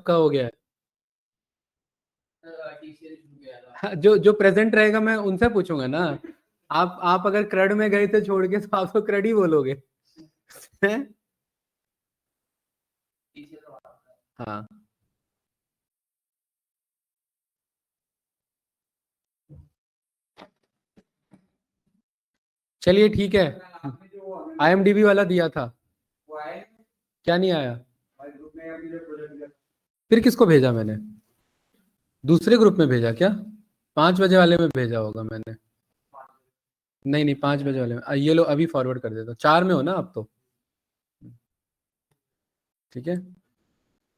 सबका हो गया है। हाँ, जो जो प्रेजेंट रहेगा मैं उनसे पूछूंगा ना। आप अगर क्रड में गए थे छोड़ के तो आप तो क्रड ही बोलोगे। हैं? हाँ चलिए ठीक है। IMDb वाला दिया था, क्या नहीं आया? फिर किसको भेजा मैंने? दूसरे ग्रुप में भेजा क्या? 5 बजे वाले में भेजा होगा मैंने। नहीं नहीं, 5 बजे वाले में ये लो, अभी फॉरवर्ड कर देता हूँ। 4 में हो ना आप तो? ठीक है,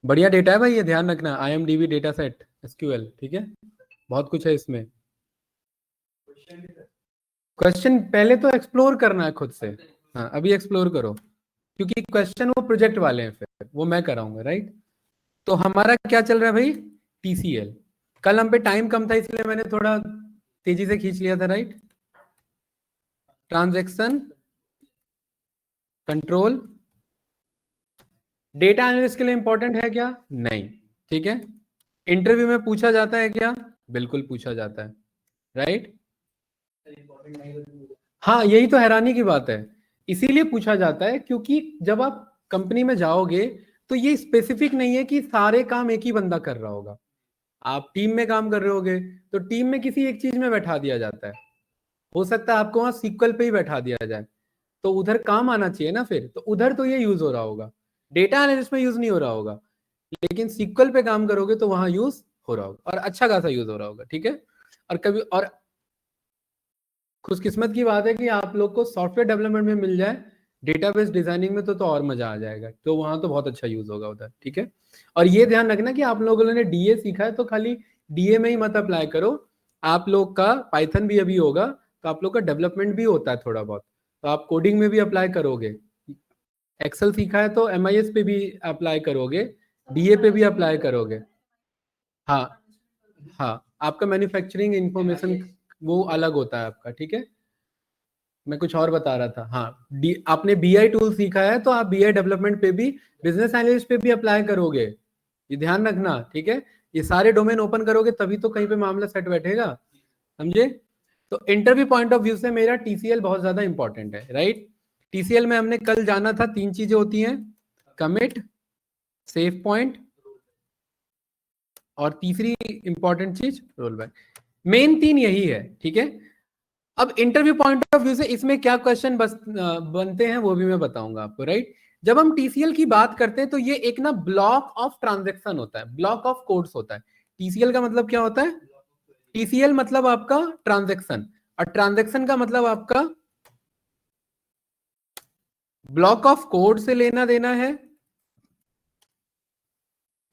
बढ़िया डेटा है भाई, ये ध्यान रखना। IMDb डेटा सेट SQL, ठीक है, बहुत कुछ है इसमें। क्वेश्चन पहले तो एक्सप्लोर करना है खुद से। हाँ अभी एक्सप्लोर करो, क्योंकि क्वेश्चन वो प्रोजेक्ट वाले हैं, फिर वो मैं कराऊंगा, राइट। तो हमारा क्या चल रहा है भाई? TCL। कल हम पे टाइम कम था इसलिए मैंने थोड़ा तेजी से खींच लिया था, right. Transaction control data analyst के लिए इंपॉर्टेंट है क्या? नहीं। ठीक है, इंटरव्यू में पूछा जाता है क्या? बिल्कुल पूछा जाता है, राइट। हाँ यही तो हैरानी की बात है, इसीलिए पूछा जाता है क्योंकि जब आप कंपनी में जाओगे तो ये स्पेसिफिक नहीं है कि सारे काम एक ही बंदा कर रहा होगा। आप टीम में काम कर रहे होगे तो टीम में किसी एक चीज में बैठा दिया जाता है। हो सकता है आपको वहां सीक्वल पे ही बैठा दिया जाए, तो उधर काम आना चाहिए ना, फिर तो उधर तो ये यूज हो रहा होगा। डेटा एनालिस्ट में यूज नहीं हो रहा होगा, लेकिन सीक्वल पे काम करोगे तो वहां यूज हो रहा होगा, और अच्छा खासा यूज हो रहा होगा, ठीक है। और कभी और खुशकिस्मत की बात है कि आप लोग को सॉफ्टवेयर डेवलपमेंट में मिल जाए, डेटाबेस डिजाइनिंग में तो और मजा आ जाएगा, तो वहां तो बहुत अच्छा यूज होगा उधर, ठीक है। और ये ध्यान रखना कि आप लोगों ने DA सीखा है तो खाली DA में ही मत अप्लाई करो। आप लोग का पाइथन भी अभी होगा, तो आप लोग का डेवलपमेंट भी होता है थोड़ा बहुत, तो आप कोडिंग में भी अप्लाई करोगे। एक्सेल सीखा है तो MIS पे भी अप्लाई करोगे, DA पे भी अप्लाई करोगे। हाँ हाँ, आपका मैन्युफैक्चरिंग इंफॉर्मेशन वो अलग होता है आपका, ठीक है। मैं कुछ और बता रहा था, हाँ आपने BI टूल सीखा है तो आप BI डेवलपमेंट पे भी, बिजनेस एनालिस्ट पे भी अप्लाई करोगे, ये ध्यान रखना, ठीक है। ये सारे डोमेन ओपन करोगे तभी तो कहीं पे मामला सेट बैठेगा, समझे। तो इंटरव्यू पॉइंट ऑफ व्यू से मेरा TCL बहुत ज्यादा इंपॉर्टेंट है, राइट। TCL में हमने कल जाना था, 3 चीजें होती हैं, कमिट, सेव पॉइंट, और तीसरी इंपॉर्टेंट चीज रोल बैक। मेन 3 यही है, ठीक है। अब इंटरव्यू पॉइंट ऑफ व्यू से इसमें क्या क्वेश्चन बनते हैं वो भी मैं बताऊंगा आपको, राइट। जब हम TCL की बात करते हैं तो ये एक ना ब्लॉक ऑफ ट्रांजेक्शन होता है, ब्लॉक ऑफ कोड्स होता है। TCL का मतलब क्या होता है? TCL मतलब आपका ट्रांजेक्शन, और ट्रांजेक्शन का मतलब आपका ब्लॉक ऑफ कोड से लेना देना है,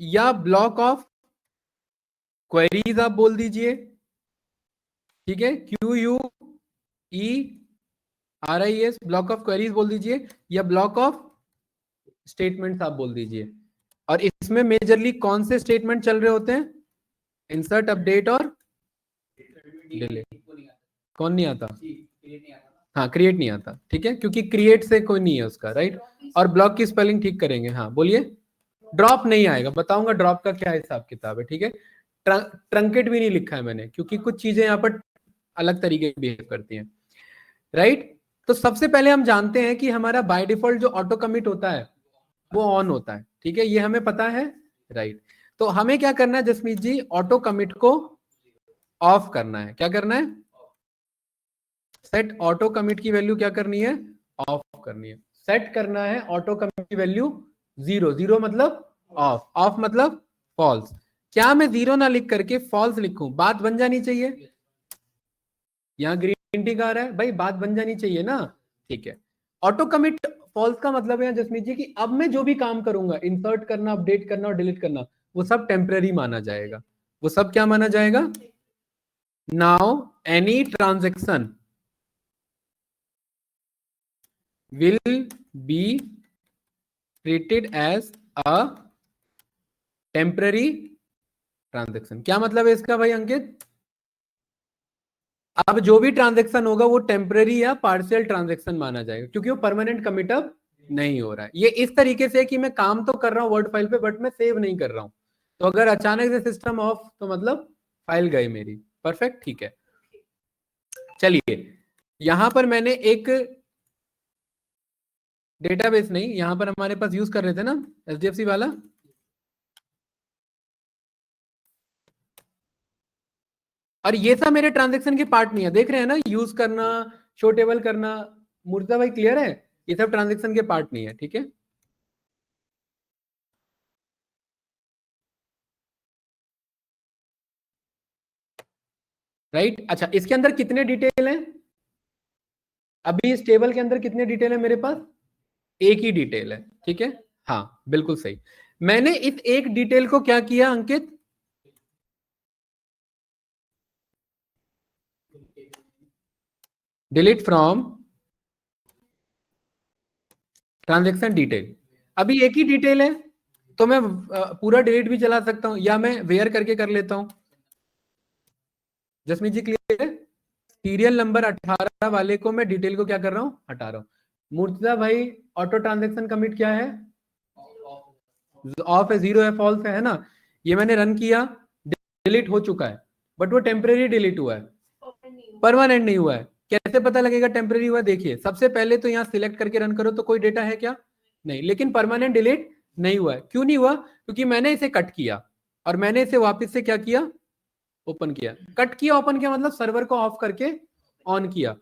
या ब्लॉक ऑफ क्वेरीज आप बोल दीजिए, ठीक है। QUERIES ब्लॉक ऑफ क्वेरीज बोल दीजिए, या ब्लॉक ऑफ स्टेटमेंट्स आप बोल दीजिए। और इसमें मेजरली कौन से स्टेटमेंट चल रहे होते हैं? इंसर्ट, अपडेट और डिलीट। कौन नहीं आता? हाँ क्रिएट नहीं आता, ठीक है, क्योंकि क्रिएट से कोई नहीं है उसका, राइट। और ब्लॉक की स्पेलिंग ठीक करेंगे, हाँ बोलिए। ड्रॉप नहीं आएगा, बताऊंगा ड्रॉप का क्या हिसाब किताब है, ठीक है। ट्रंकेट भी नहीं लिखा है मैंने, क्योंकि कुछ चीजें यहाँ पर अलग तरीके की बिहेव करती हैं, राइट। तो सबसे पहले हम जानते हैं कि हमारा बाय डिफॉल्ट जो ऑटो कमिट होता है वो ऑन होता है, ठीक है, ये हमें पता है, राइट। तो हमें क्या करना है जसमीत जी? ऑटो कमिट को ऑफ करना है। क्या करना है? सेट ऑटो कमिट की वैल्यू क्या करनी है? ऑफ करनी है। सेट करना है ऑटो कमिट की वैल्यू 0, 0 मतलब ऑफ, ऑफ मतलब फॉल्स। क्या मैं 0 ना लिख करके फॉल्स लिखूं? बात बन जानी चाहिए। यहाँ ग्रीन टी आ रहा है भाई, बात बन जानी चाहिए ना, ठीक है। ऑटो कमिट फॉल्स का मतलब है जसमीत जी कि अब मैं जो भी काम करूंगा, इंसर्ट करना, अपडेट करना और डिलीट करना, वो सब टेम्पररी माना जाएगा। वो सब क्या माना जाएगा? Now any transaction will be treated as a temporary transaction। क्या मतलब है इसका भाई अंकित? अब जो भी ट्रांजेक्शन होगा वो टेम्पररी या पार्शियल ट्रांजेक्शन माना जाएगा, क्योंकि वो परमानेंट कमिट अब नहीं हो रहा है। ये इस तरीके से कि मैं काम तो कर रहा हूं वर्ड फाइल पे, बट मैं सेव नहीं कर रहा हूं। तो अगर अचानक से सिस्टम ऑफ तो मतलब फाइल गई मेरी। परफेक्ट, ठीक है। चलिए यहां पर मैंने एक डेटाबेस नहीं, यहां पर हमारे पास यूज कर रहे थे ना एचडीएफसी वाला, और ये सब मेरे ट्रांजेक्शन के पार्ट नहीं है, देख रहे हैं ना, यूज करना, शो टेबल करना। मुर्तजा भाई क्लियर है? ये सब ट्रांजेक्शन के पार्ट नहीं है, ठीक है। राइट, अच्छा इसके अंदर कितने डिटेल हैं? अभी इस टेबल के अंदर कितने डिटेल है मेरे पास? एक ही डिटेल है, ठीक है। हाँ बिल्कुल सही। मैंने इस एक डिटेल को क्या किया Ankit? Delete from transaction detail. अभी एक ही डिटेल है तो मैं पूरा डिलीट भी चला सकता हूं, या मैं वेयर करके कर लेता हूं। जसमीत जी क्लियर है? सीरियल नंबर 18 वाले को मैं डिटेल को क्या कर रहा हूं? हटा रहा हूं। मुर्तजा भाई ऑटो ट्रांजेक्शन कमिट क्या है? ऑफ है, जीरो है, फॉल्स है ना? ये मैंने रन किया, डिलीट हो चुका है, बट वो टेम्परेरी डिलीट हुआ है, परमानेंट नहीं हुआ है। कैसे पता लगेगा टेम्परेरी हुआ? देखिए सबसे पहले तो यहाँ सिलेक्ट करके रन करो तो कोई डेटा है क्या? नहीं, लेकिन परमानेंट डिलीट नहीं हुआ है। क्यों नहीं हुआ? क्योंकि मैंने इसे कट किया और मैंने इसे वापस से क्या किया? ओपन किया। कट किया, ओपन किया मतलब सर्वर को ऑफ करके ऑन किया।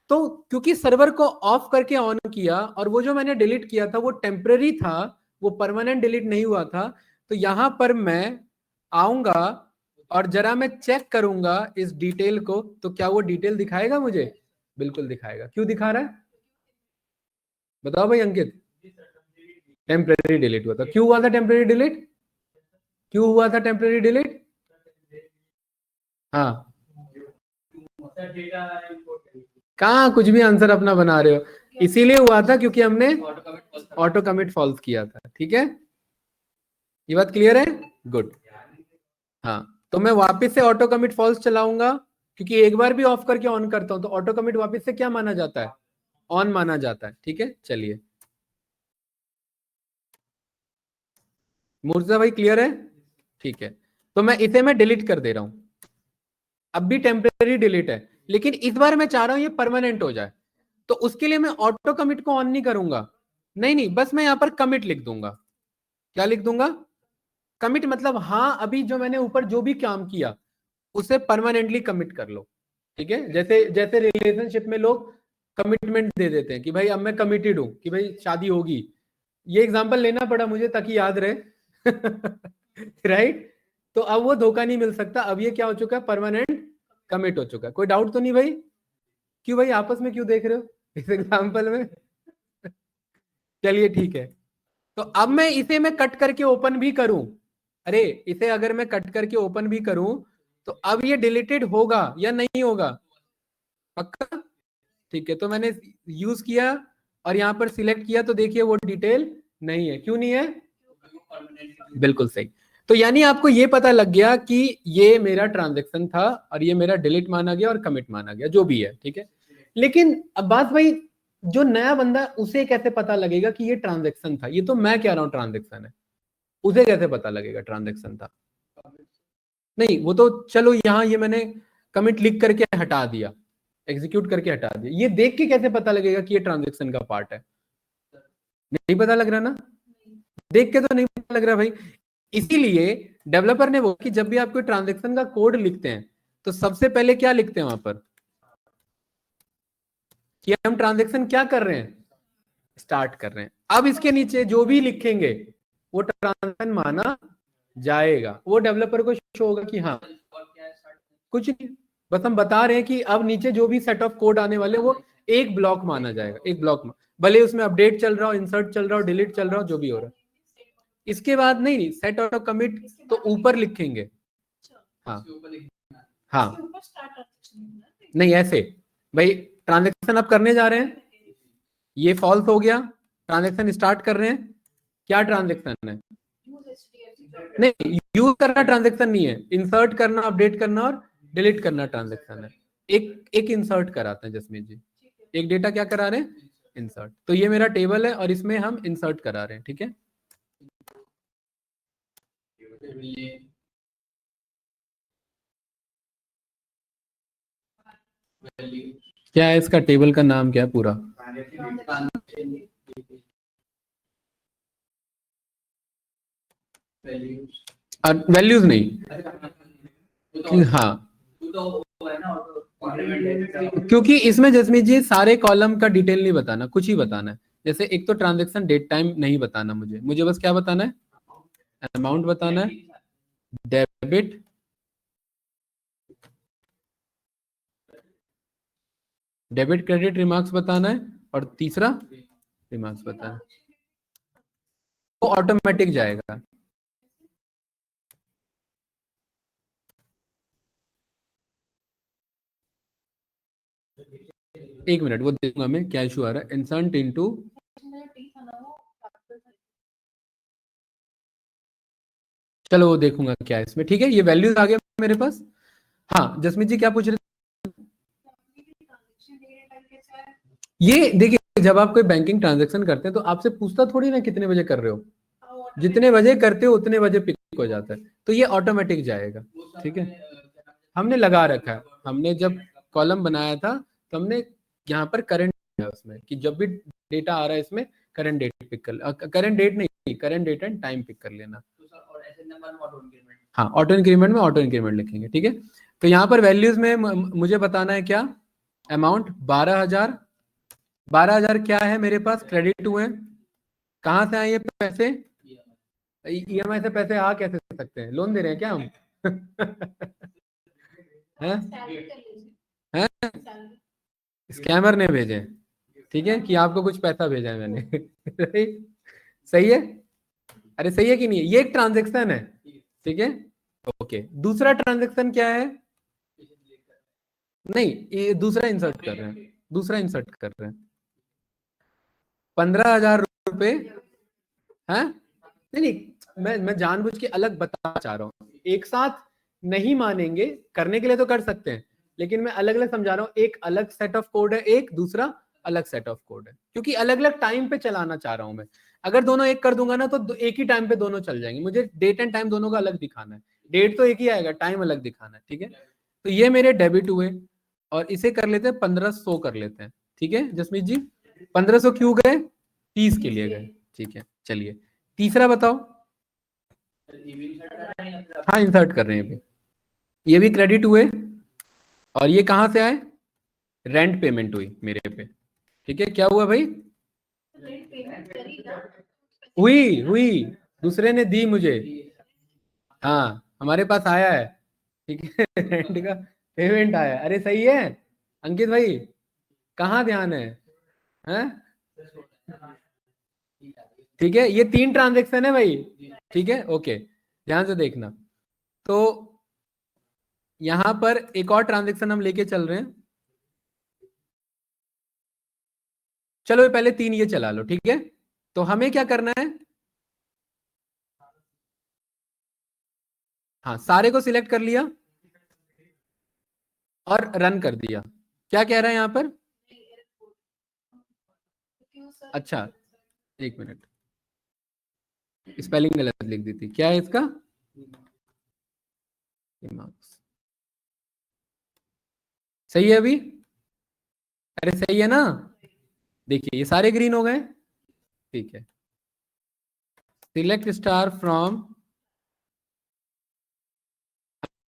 तो क्योंकि सर्वर को ऑफ करके ऑन किया और वो जो मैंने डिलीट किया था वो टेम्पररी था, वो परमानेंट डिलीट नहीं हुआ था, तो यहां पर मैं आऊंगा और जरा मैं चेक करूंगा इस डिटेल को, तो क्या वो डिटेल दिखाएगा मुझे? बिल्कुल दिखाएगा। क्यों दिखा रहा है बताओ भाई अंकित? टेम्पररी डिलीट हुआ था। क्यों हुआ था टेम्पररी डिलीट? क्यों हुआ था टेम्पररी डिलीट? हाँ, कहाँ कुछ भी आंसर अपना बना रहे हो। इसीलिए हुआ था क्योंकि हमने ऑटो कमिट फॉल्स किया था, ठीक है। ये बात क्लियर है? गुड। हाँ, तो मैं वापस से ऑटो कमिट फॉल्स चलाऊंगा, क्योंकि एक बार भी ऑफ करके ऑन करता हूं तो ऑटो कमिट वापस से क्या माना जाता है? ऑन माना जाता है, ठीक है। चलिए मुर्जा भाई क्लियर है? ठीक है, तो मैं इसे मैं डिलीट कर दे रहा हूं। अब भी टेम्परेरी डिलीट है, लेकिन इस बार मैं चाह रहा हूं ये परमानेंट हो जाए, तो उसके लिए मैं ऑटो कमिट को ऑन नहीं करूंगा। नहीं नहीं, बस मैं यहां पर कमिट लिख दूंगा। क्या लिख दूंगा? कमिट मतलब हाँ, अभी जो मैंने ऊपर जो भी काम किया उसे परमानेंटली कमिट कर लो, ठीक है। जैसे जैसे रिलेशनशिप में लोग कमिटमेंट दे देते हैं कि भाई अब मैं कमिटेड हूं कि भाई शादी होगी। ये एग्जांपल लेना पड़ा मुझे ताकि याद रहे राइट। तो अब वो धोखा नहीं मिल सकता, अब ये क्या हो चुका है? परमानेंट कमिट हो चुका है। कोई डाउट तो नहीं भाई? क्यों भाई आपस में क्यों देख रहे हो इस एग्जांपल में? चलिए ठीक है, तो अब मैं इसे मैं कट करके ओपन भी करूं, अरे इसे अगर मैं कट करके ओपन भी करूं तो अब ये डिलीटेड होगा या नहीं होगा? पक्का? ठीक है, तो मैंने यूज किया और यहां पर सिलेक्ट किया तो देखिए वो डिटेल नहीं है। क्यों नहीं है? बिल्कुल सही। तो यानी आपको ये पता लग गया कि ये मेरा ट्रांजेक्शन था और ये मेरा डिलीट माना गया और कमिट माना गया, जो भी है, ठीक है। लेकिन अब बात भाई, जो नया बंदा है, उसे कैसे पता लगेगा कि ये ट्रांजेक्शन था? ये तो मैं कह रहा हूं ट्रांजेक्शन है, उसे कैसे पता लगेगा ट्रांजेक्शन था? नहीं वो तो चलो, यहाँ ये मैंने कमिट लिख करके हटा दिया, एग्जीक्यूट करके हटा दिया, ये देख के कैसे पता लगेगा कि ये ट्रांजेक्शन का पार्ट है? नहीं पता लग रहा ना, देख के तो नहीं पता लग रहा भाई। इसीलिए डेवलपर ने बोला कि जब भी आप कोई ट्रांजेक्शन का कोड लिखते हैं तो सबसे पहले क्या लिखते हैं वहां पर? कि हम ट्रांजेक्शन क्या कर रहे हैं? स्टार्ट कर रहे हैं। अब इसके नीचे जो भी लिखेंगे वो ट्रांजेक्शन माना जाएगा, वो डेवलपर को शो होगा कि हाँ कुछ नहीं, बस हम बता रहे हैं कि अब नीचे जो भी सेट ऑफ कोड आने वाले वो एक ब्लॉक माना जाएगा, एक ब्लॉक में, भले उसमें अपडेट चल रहा हो, इंसर्ट चल रहा हो, डिलीट चल रहा हो, जो भी हो रहा है। इसके बाद नहीं नहीं, सेट ऑटो कमिट तो ऊपर लिखेंगे। हाँ हाँ, नहीं ऐसे भाई, ट्रांजेक्शन आप करने जा रहे हैं, ये फॉल्स हो गया, ट्रांजेक्शन स्टार्ट कर रहे हैं, क्या ट्रांजेक्शन है? नहीं, यूज करना ट्रांजेक्शन नहीं है, इंसर्ट करना, अपडेट करना और डिलीट करना ट्रांजेक्शन है। एक एक इंसर्ट कराते हैं जसमीत जी, एक डेटा क्या करा रहे हैं? इंसर्ट। तो ये मेरा टेबल है और इसमें हम इंसर्ट करा रहे हैं, ठीक है। क्या है इसका टेबल का नाम, क्या है पूरा? वैल्यूज नहीं, हाँ, क्योंकि इसमें जसमीत जी सारे कॉलम का डिटेल नहीं बताना, कुछ ही बताना है। जैसे एक तो ट्रांजैक्शन डेट टाइम नहीं बताना, मुझे बस क्या बताना है, अमाउंट बताना है, डेबिट, डेबिट क्रेडिट रिमार्क्स बताना है, और तीसरा रिमार्क्स बताना है। वो ऑटोमेटिक जाएगा। एक मिनट, वो देखूंगा मैं क्या इशू आ रहा है। इंसर्ट इनटू, चलो वो देखूंगा क्या है इसमें। ठीक है, ये वैल्यूज आ गया मेरे पास। हाँ जसमीत जी क्या पूछ रहे थे? ये देखिए, जब आप कोई बैंकिंग ट्रांजैक्शन करते हैं तो आपसे पूछता थोड़ी ना कितने बजे कर रहे हो, जितने बजे करते हो उतने बजे पिक हो जाता है, तो ये ऑटोमेटिक जाएगा। ठीक है, हमने लगा रखा है, हमने जब कॉलम बनाया था तो हमने यहाँ पर करंट है उसमें, कि जब भी डेटा आ रहा है इसमें करंट डेट पिक कर, करंट डेट नहीं, current date and time pick कर लेना। हाँ, ऑटो इंक्रीमेंट में ऑटो इंक्रीमेंट लिखेंगे। ठीक है, तो यहाँ पर वैल्यूज में मुझे बताना है क्या, अमाउंट 12,000। 12,000 क्या है मेरे पास, क्रेडिट हुए। कहाँ से आए ये पैसे? ईएमआई से पैसे आ कैसे सकते हैं, लोन दे रहे हैं क्या हम? हैं? हैं? स्कैमर ने भेजे, ठीक है, कि आपको कुछ पैसा भेजा है मैंने। सही है? अरे सही है कि नहीं? ये एक ट्रांजेक्शन है, ठीक है। ओके, दूसरा ट्रांजेक्शन क्या है? नहीं, ये दूसरा इंसर्ट कर रहे हैं, दूसरा इंसर्ट कर रहे हैं। 15,000 रुपए है। नहीं नहीं, मैं जानबूझ के अलग बता चाह रहा हूँ, एक साथ नहीं मानेंगे, करने के लिए तो कर सकते हैं, लेकिन मैं अलग अलग समझा रहा हूँ। एक अलग सेट ऑफ कोड है, एक दूसरा अलग सेट ऑफ कोड है, क्योंकि अलग अलग टाइम पे चलाना चाह रहा हूं मैं। अगर दोनों एक कर दूंगा ना तो एक ही टाइम पे दोनों चल जाएंगे, मुझे डेट एंड टाइम दोनों का अलग दिखाना है। डेट तो एक ही आएगा, टाइम अलग दिखाना है। ठीक है, तो ये मेरे डेबिट हुए, और इसे कर लेते हैं 1500 कर लेते हैं। ठीक है जसमीत जी, 1500 क्यों गए? 30 के लिए गए। ठीक है, चलिए तीसरा बताओ। हाँ इंसर्ट कर रहे हैं अभी, ये भी क्रेडिट हुए, और ये कहां से आए? रेंट पेमेंट हुई मेरे पे। ठीक है, क्या हुआ भाई? हुई हुई, दूसरे ने दी मुझे। हाँ हमारे पास आया है, ठीक है। रेंट का पेमेंट आया, अरे सही है अंकित भाई, कहाँ ध्यान है? हैं? ठीक है, ये 3 ट्रांजेक्शन है भाई। ठीक है, ओके, ध्यान से देखना। तो यहां पर एक और ट्रांजेक्शन हम लेके चल रहे हैं। चलो ये पहले 3 ये चला लो, ठीक है। तो हमें क्या करना है, हाँ सारे को सिलेक्ट कर लिया और रन कर दिया। क्या कह रहा है यहां पर? अच्छा, एक मिनट, स्पेलिंग गलत लिख दी थी, क्या है इसका? रिमार्क्स। सही है अभी? अरे सही है ना? देखिए ये सारे ग्रीन हो गए। ठीक है, सिलेक्ट स्टार फ्रॉम,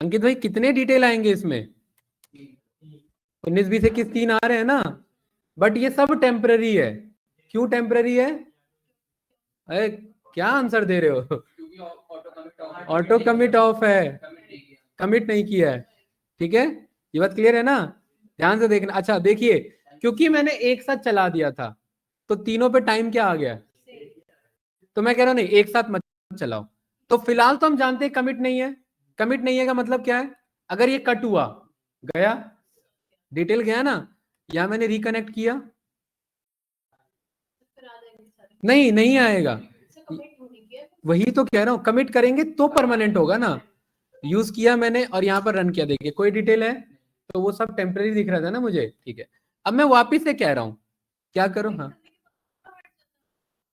अंकित भाई कितने डिटेल आएंगे इसमें? 19 20 21 3 आ रहे हैं ना, बट ये सब टेम्पररी है। क्यों टेम्पररी है? अरे क्या आंसर दे रहे हो? ऑटो कमिट ऑफ है, कमिट नहीं किया है। ठीक है, ये बात क्लियर है ना? ध्यान से देखना। अच्छा देखिए, क्योंकि मैंने एक साथ चला दिया था तो तीनों पे टाइम क्या आ गया, तो मैं कह रहा हूं नहीं एक साथ मत चलाओ। तो फिलहाल तो हम जानते हैं कमिट नहीं है। कमिट नहीं है का मतलब क्या है? अगर ये कट हुआ, गया, डिटेल गया ना, या मैंने रिकनेक्ट किया, नहीं नहीं आएगा। वही तो कह रहा हूं, कमिट करेंगे तो परमानेंट होगा ना। यूज किया मैंने और यहाँ पर रन किया, देखिए कोई डिटेल है, तो वो सब टेम्पररी दिख रहा था ना मुझे। ठीक है, अब मैं वापिस से कह रहा हूं, क्या करूं? हाँ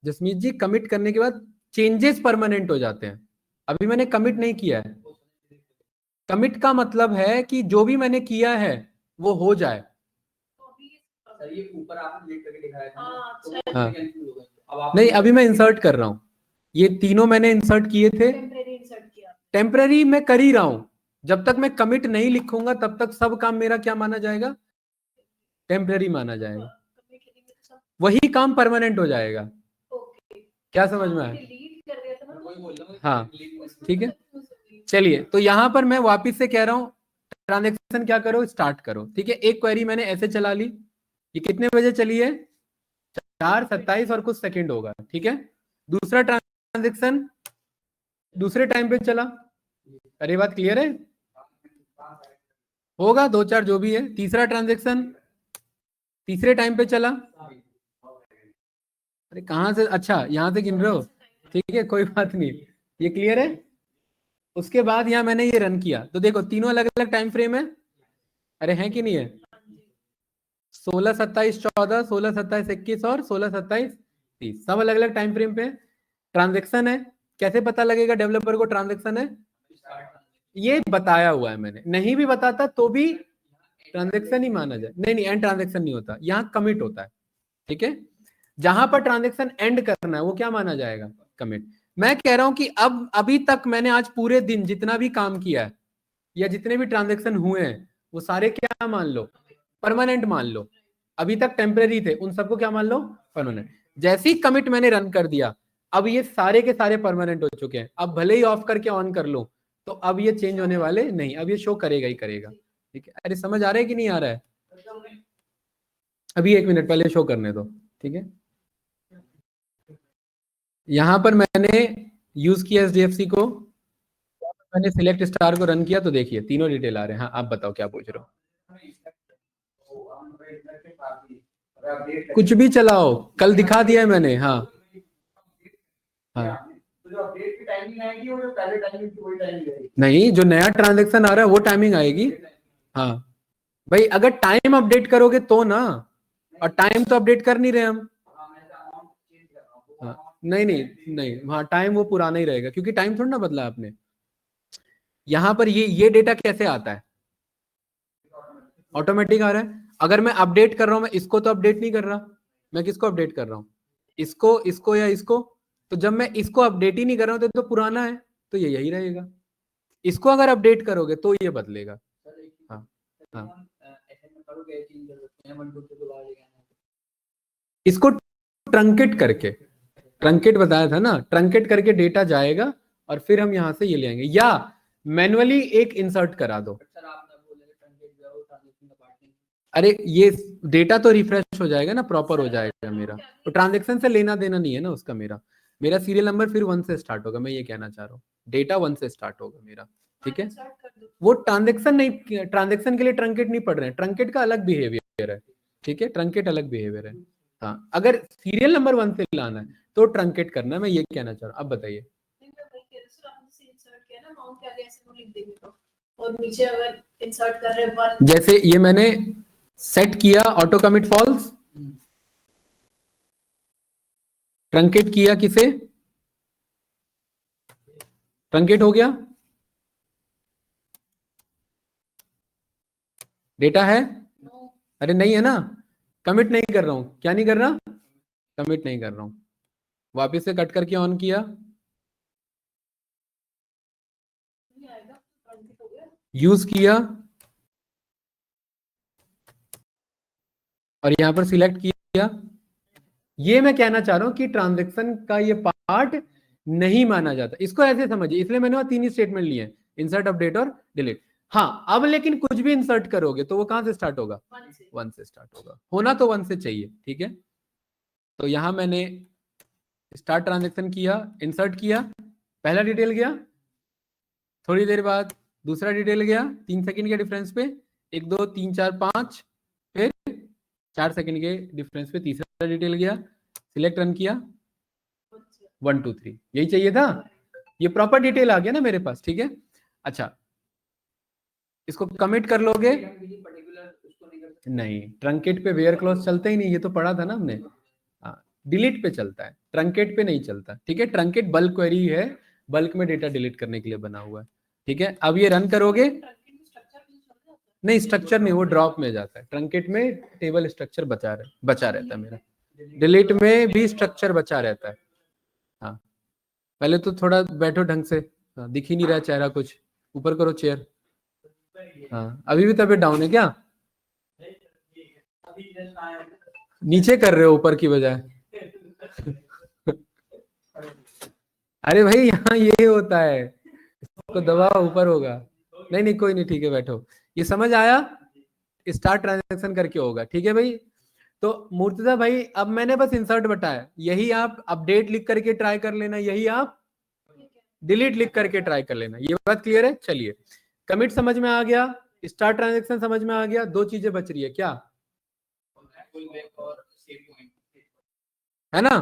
जसमीत जी, कमिट करने के बाद चेंजेस परमानेंट हो जाते हैं। अभी मैंने कमिट नहीं किया है। कमिट का मतलब है कि जो भी मैंने किया है वो हो जाए। ये ऊपर आपने डिलीट करके दिखाया था ना, तो वो हाँ। cancel हो गया। अब आप नहीं, अभी मैं इंसर्ट कर रहा हूँ, ये तीनों मैंने इंसर्ट किए थे। टेम्पररी मैं कर ही रहा हूं, जब तक मैं कमिट नहीं लिखूंगा तब तक सब काम मेरा क्या माना जाएगा, टेम्पररी माना जाएगा, वही काम परमानेंट हो जाएगा। क्या समझ में आया? हाँ, ठीक है। चलिए, तो यहां पर मैं वापिस से कह रहा हूं, ट्रांजेक्शन क्या करो, स्टार्ट करो। ठीक है, एक क्वेरी मैंने ऐसे चला ली, ये कितने बजे चली है, 4:27 और कुछ सेकंड होगा। ठीक है, दूसरा ट्रांजेक्शन दूसरे टाइम पे चला। अरे बात क्लियर है, होगा 2-4 जो भी है। तीसरा ट्रांजेक्शन तीसरे टाइम पे चला। अरे कहां से, अच्छा यहां से गिन रहे हो, ठीक है कोई बात नहीं, ये क्लियर है। उसके बाद यहाँ मैंने ये रन किया तो देखो तीनों अलग अलग टाइम फ्रेम है। अरे है कि नहीं है, 16-27-14, 16-27-21 और 16-27-30, सब अलग अलग टाइम फ्रेम पे ट्रांजेक्शन है। कैसे पता लगेगा डेवलपर को ट्रांजेक्शन है, ये बताया हुआ है मैंने, नहीं भी बताता तो भी ट्रांजेक्शन ही माना जाए। नहीं नहीं, एंड ट्रांजेक्शन नहीं होता, यहाँ कमिट होता है। ठीक है, जहां पर ट्रांजेक्शन एंड करना है वो क्या माना जाएगा, कमिट। मैं कह रहा हूं कि अब अभी तक मैंने आज पूरे दिन जितना भी काम किया है या जितने भी ट्रांजेक्शन हुए हैं वो सारे क्या मान लो, परमानेंट मान लो। अभी तक टेम्परेरी थे, उन सबको क्या मान लो, परमानेंट। जैसे ही कमिट मैंने रन कर दिया, अब ये सारे के सारे परमानेंट हो चुके हैं। अब भले ही ऑफ करके ऑन कर लो तो अब ये चेंज होने वाले नहीं, अब ये शो करेगा ही करेगा। ठीक है, अरे समझ आ रहा है कि नहीं आ रहा है, अभी 1 मिनट पहले शो करने दो। ठीक है, यहां पर मैंने यूज किया एसडीएफसी को, मैंने सिलेक्ट स्टार को रन किया तो देखिए तीनों डिटेल आ रहे हैं। हाँ आप बताओ क्या पूछ रहे हो, कुछ भी चलाओ, कल दिखा दिया है मैंने। हाँ हाँ, नहीं जो नया ट्रांजेक्शन आ रहा है वो टाइमिंग आएगी। हाँ भाई, अगर टाइम अपडेट करोगे तो ना, और टाइम तो अपडेट कर नहीं रहे हम। हाँ, नहीं नहीं नहीं, हाँ टाइम वो पुराना ही रहेगा क्योंकि टाइम थोड़ा ना बदला आपने। यहाँ पर ये डेटा कैसे आता है, ऑटोमेटिक आ रहा है। अगर मैं अपडेट कर रहा हूं, मैं इसको तो अपडेट नहीं कर रहा, मैं किसको अपडेट कर रहा हूँ, इसको, इसको या इसको। तो जब मैं इसको अपडेट ही नहीं कर रहा हूँ तो पुराना है, तो ये यही रहेगा। इसको अगर अपडेट करोगे तो ये बदलेगा। हाँ हाँ, इसको ट्रंकेट करके, ट्रंकेट बताया था ना, ट्रंकेट करके डेटा जाएगा और फिर हम यहां से ये ले आएंगे, या मैनुअली एक इंसर्ट करा दो। अरे ये डेटा तो रिफ्रेश हो जाएगा ना, प्रॉपर हो जाएगा मेरा, तो ट्रांजेक्शन से लेना देना नहीं है ना उसका। मेरा मेरा सीरियल नंबर फिर 1 से स्टार्ट होगा, मैं ये कहना चाह रहा हूँ, डेटा 1 से स्टार्ट होगा मेरा। ठीक है, वो ट्रांजेक्शन नहीं, ट्रांजेक्शन के लिए ट्रंकेट नहीं पड़ रहे हैं, ट्रंकेट का अलग बिहेवियर है। ठीक है, ट्रंकेट अलग बिहेवियर है। हाँ, अगर सीरियल नंबर 1 से लाना है तो ट्रंकेट करना है, मैं ये कहना चाह रहा हूँ। अब बताइए, और नीचे अगर इंसर्ट कर रहे हैं, जैसे ये मैंने सेट किया ऑटो कमिट फॉल्स, ट्रंकेट किया किसे, ट्रंकेट हो गया, डेटा है, अरे नहीं है ना, कमिट नहीं कर रहा हूं, क्या नहीं कर रहा, कमिट नहीं कर रहा हूं। वापस से कट करके ऑन किया, यूज किया और यहां पर सिलेक्ट किया। ये मैं कहना चाह रहा हूं कि ट्रांजेक्शन का ये पार्ट नहीं माना जाता, इसको ऐसे समझिए। इसलिए मैंने वहां 3 ही स्टेटमेंट लिए, इंसर्ट, अपडेट और डिलीट। हाँ, अब लेकिन कुछ भी इंसर्ट करोगे तो वो कहां से स्टार्ट होगा, 1 से स्टार्ट होगा, होना तो 1 से चाहिए। ठीक है, तो यहां मैंने स्टार्ट ट्रांजेक्शन किया, इंसर्ट किया, पहला डिटेल गया, थोड़ी देर बाद दूसरा डिटेल गया, 3 सेकंड के डिफरेंस पे, 1 2 3 4 5, फिर 4 सेकंड के डिफरेंस पे तीसरा डिटेल गया, सिलेक्ट रन किया, 1 2 3, यही चाहिए था, ये प्रॉपर डिटेल आ गया ना मेरे पास। ठीक है, अच्छा इसको कमिट कर लोगे, नहीं ट्रंकेट पे वेयर क्लॉज चलता ही नहीं, ये तो पढ़ा था ना हमने। हाँ, डिलीट पे चलता है, ट्रंकेट पे नहीं चलता। ठीक है, ट्रंकेट बल्क क्वेरी है, बल्क में डेटा डिलीट करने के लिए बना हुआ है। ठीक है, अब ये रन करोगे, नहीं स्ट्रक्चर नहीं, वो ड्रॉप में जाता है। ट्रंकेट में टेबल स्ट्रक्चर बचा रहता है मेरा, डिलीट में भी स्ट्रक्चर बचा रहता है। हाँ, पहले तो थोड़ा बैठो ढंग से, हाँ, दिख ही नहीं रहा चेहरा कुछ, ऊपर करो चेयर। हाँ, अभी भी तबीयत डाउन है क्या? नीचे कर रहे हो ऊपर की बजाय? अरे भाई यहाँ ये होता है, इसको दबाओ ऊपर होगा। नहीं नहीं कोई नहीं, ठीक है बैठो। ये समझ आया, स्टार्ट ट्रांजैक्शन करके होगा। ठीक है भाई, तो मूर्तिजा भाई अब मैंने बस इंसर्ट बताया, यही आप अपडेट लिख करके ट्राई कर लेना, यही आप डिलीट लिख करके ट्राई कर लेना। ये बात क्लियर है? चलिए, कमिट समझ में आ गया, स्टार्ट ट्रांजैक्शन समझ में आ गया, दो चीजें बच रही है क्या? है ना?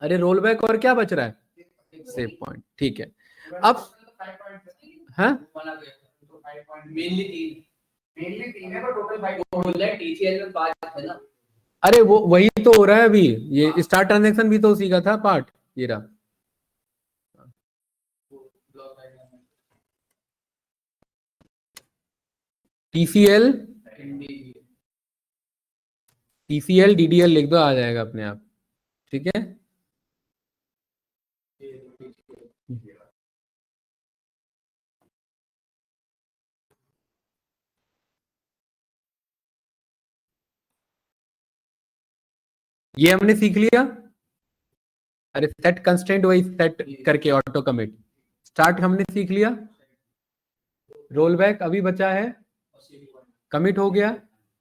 अरे रोल बैक और क्या बच रहा है? Save point. ठीक है, अब हाँ मेनली तीन है, पर टोटल 5 बोल रहा है, टीसीएल में 5 है ना। अरे वो वही तो हो रहा है अभी, ये स्टार्ट ट्रांजैक्शन भी तो उसी का था पार्ट, ये रहा। टीसीएल टीसीएल डीडीएल लिख दो, आ जाएगा अपने आप। ठीक है, ये हमने सीख लिया। अरे सेट कंस्ट्रेंट वही सेट करके ऑटो कमिट, स्टार्ट हमने सीख लिया, रोल बैक अभी बचा है, कमिट हो गया,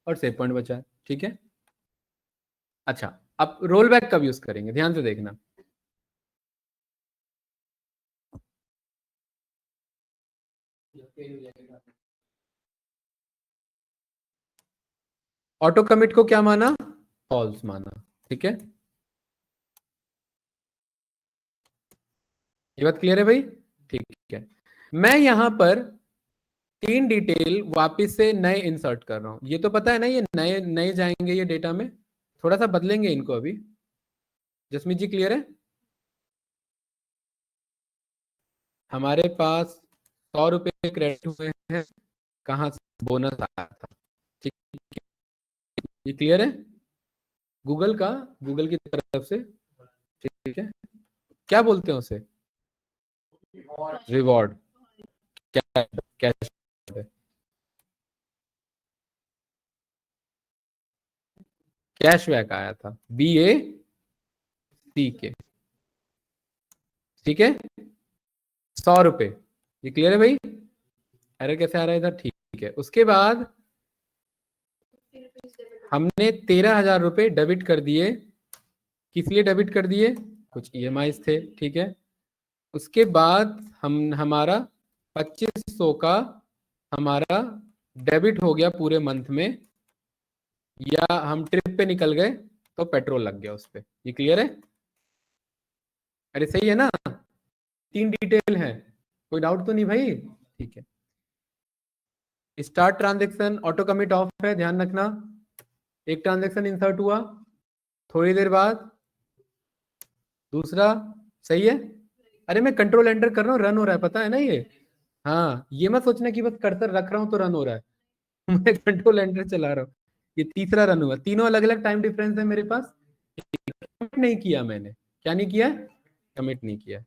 और सेव पॉइंट बचा है। ठीक है, अच्छा अब रोल बैक कब यूज करेंगे, ध्यान से देखना। ऑटो कमिट को क्या माना? फॉल्स माना। ठीक है, ये बात क्लियर है भाई? ठीक है, मैं यहां पर 3 डिटेल वापस से नए इंसर्ट कर रहा हूं। ये तो पता है ना, ये नए नए जाएंगे ये डेटा में, थोड़ा सा बदलेंगे इनको अभी। जसमीत जी क्लियर है? हमारे पास 100 रुपए क्रेडिट हुए हैं, कहाँ से? बोनस आया था। ठीक है, ये क्लियर है? गूगल का, गूगल की तरफ से। ठीक है, क्या बोलते हैं उसे? रिवॉर्ड, कैश, कैशबैक आया था, BACK। ठीक है, 100 रुपए, ये क्लियर है भाई? एरर कैसे आ रहा है इधर? ठीक है, उसके बाद हमने 13,000 रुपए डेबिट कर दिए। किस लिए डेबिट कर दिए? कुछ EMI थे। ठीक है, उसके बाद हमारा 2500 का हमारा डेबिट हो गया पूरे मंथ में, या हम ट्रिप पे निकल गए तो पेट्रोल लग गया उस पर। ये क्लियर है? अरे सही है ना? 3 डिटेल है, कोई डाउट तो नहीं भाई? ठीक है, start transaction auto commit of है, ध्यान रखना। एक ट्रांजेक्शन इंसर्ट हुआ, थोड़ी देर बाद दूसरा, सही है? अरे मैं कंट्रोल एंटर कर रहा हूँ, रन हो रहा है, पता है ना ये? हाँ, ये मत सोचना कि बस कर्सर रख रहा हूँ तो रन हो रहा है। मैं कंट्रोल एंटर चला रहा हूँ। ये तीसरा रन हुआ, तीनों अलग अलग टाइम डिफरेंस है मेरे पास। कमिट नहीं किया मैंने, क्या नहीं किया? कमिट नहीं किया।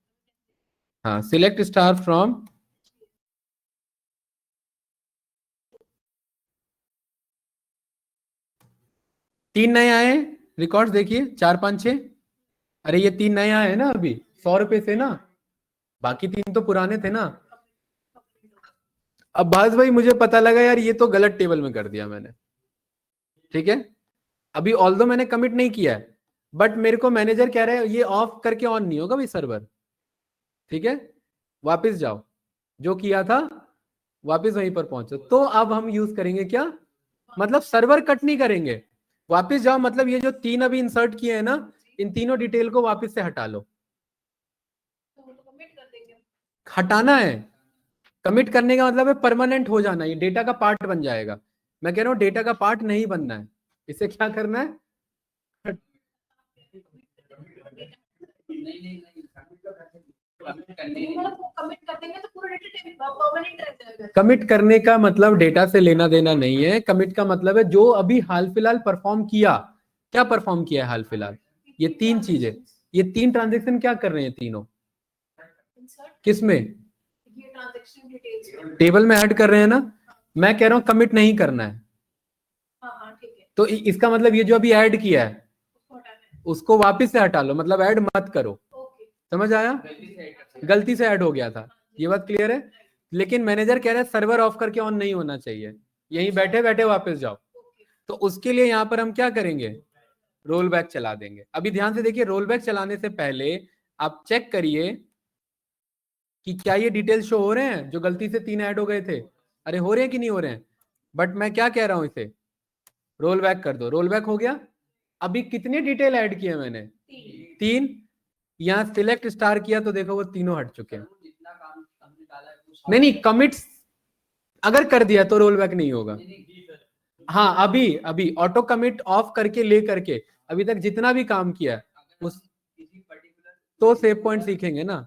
हाँ, सिलेक्ट स्टार फ्रॉम, तीन नए आए रिकॉर्ड्स, देखिए 4 5 6। अरे ये 3 नए आए हैं ना अभी, 100 रुपए से ना, बाकी 3 तो पुराने थे ना। अब भाज भाई मुझे पता लगा यार, ये तो गलत टेबल में कर दिया मैंने। ठीक है, अभी ऑल्दो मैंने कमिट नहीं किया है, बट मेरे को मैनेजर कह रहा है ये ऑफ करके ऑन नहीं होगा भाई सर्वर। ठीक है, वापस जाओ, जो किया था वापस वहीं पर पहुंचो। तो अब हम यूज करेंगे क्या, मतलब सर्वर कट नहीं करेंगे, वापस जाओ, मतलब ये जो 3 अभी इंसर्ट किए हैं ना, इन तीनों डिटेल को वापस से हटा लो। हटाना है, कमिट करने का मतलब है परमानेंट हो जाना, ये डेटा का पार्ट बन जाएगा। मैं कह रहा हूं डेटा का पार्ट नहीं बनना है, इसे क्या करना है? नहीं नहीं नहीं मतलब कमिट कर देंगे तो पूरा डेटा परमानेंट रहता है। कमिट करने का मतलब डेटा से लेना देना नहीं है। कमिट का मतलब है जो अभी हाल फिलहाल परफॉर्म किया। क्या परफॉर्म किया है हाल फिलहाल? ये तीन चीजें, ये तीन ट्रांजेक्शन क्या कर रहे हैं तीनों? किसमें? ये ट्रांजैक्शन डिटेल्स टेबल में ऐड कर रहे हैं ना। मैं कह रहा हूं कमिट नहीं करना है। हाँ ठीक है, तो इसका मतलब ये जो अभी ऐड किया है उसको हटाना है। उसको वापस से हटा लो, मतलब ऐड मत करो। ओके, समझ आया? गलती से ऐड हो गया था, ये बात क्लियर है। लेकिन मैनेजर कह रहा है सर्वर ऑफ करके ऑन नहीं होना चाहिए, यहीं बैठे बैठे वापस जाओ। तो उसके लिए यहाँ पर हम क्या करेंगे? रोल बैक चला देंगे। अभी ध्यान से देखिए, रोल बैक चलाने से पहले आप चेक करिए कि क्या ये डिटेल्स शो हो रहे हैं जो गलती से 3 ऐड हो गए थे। अरे हो रहे हैं कि नहीं हो रहे हैं? बट मैं क्या कह रहा हूं, इसे रोल बैक कर दो। रोल बैक हो गया। अभी कितने डिटेल ऐड किए मैंने? 3। यहाँ सिलेक्ट स्टार किया तो देखो वो तीनों हट चुके हैं। जितना काम हमने डाला है नहीं, कमिट्स अगर कर दिया तो रोल बैक नहीं होगा। हाँ, अभी अभी ऑटो कमिट ऑफ करके ले करके अभी तक जितना भी काम किया है उस किसी पर्टिकुलर तो सेव पॉइंट सीखेंगे ना।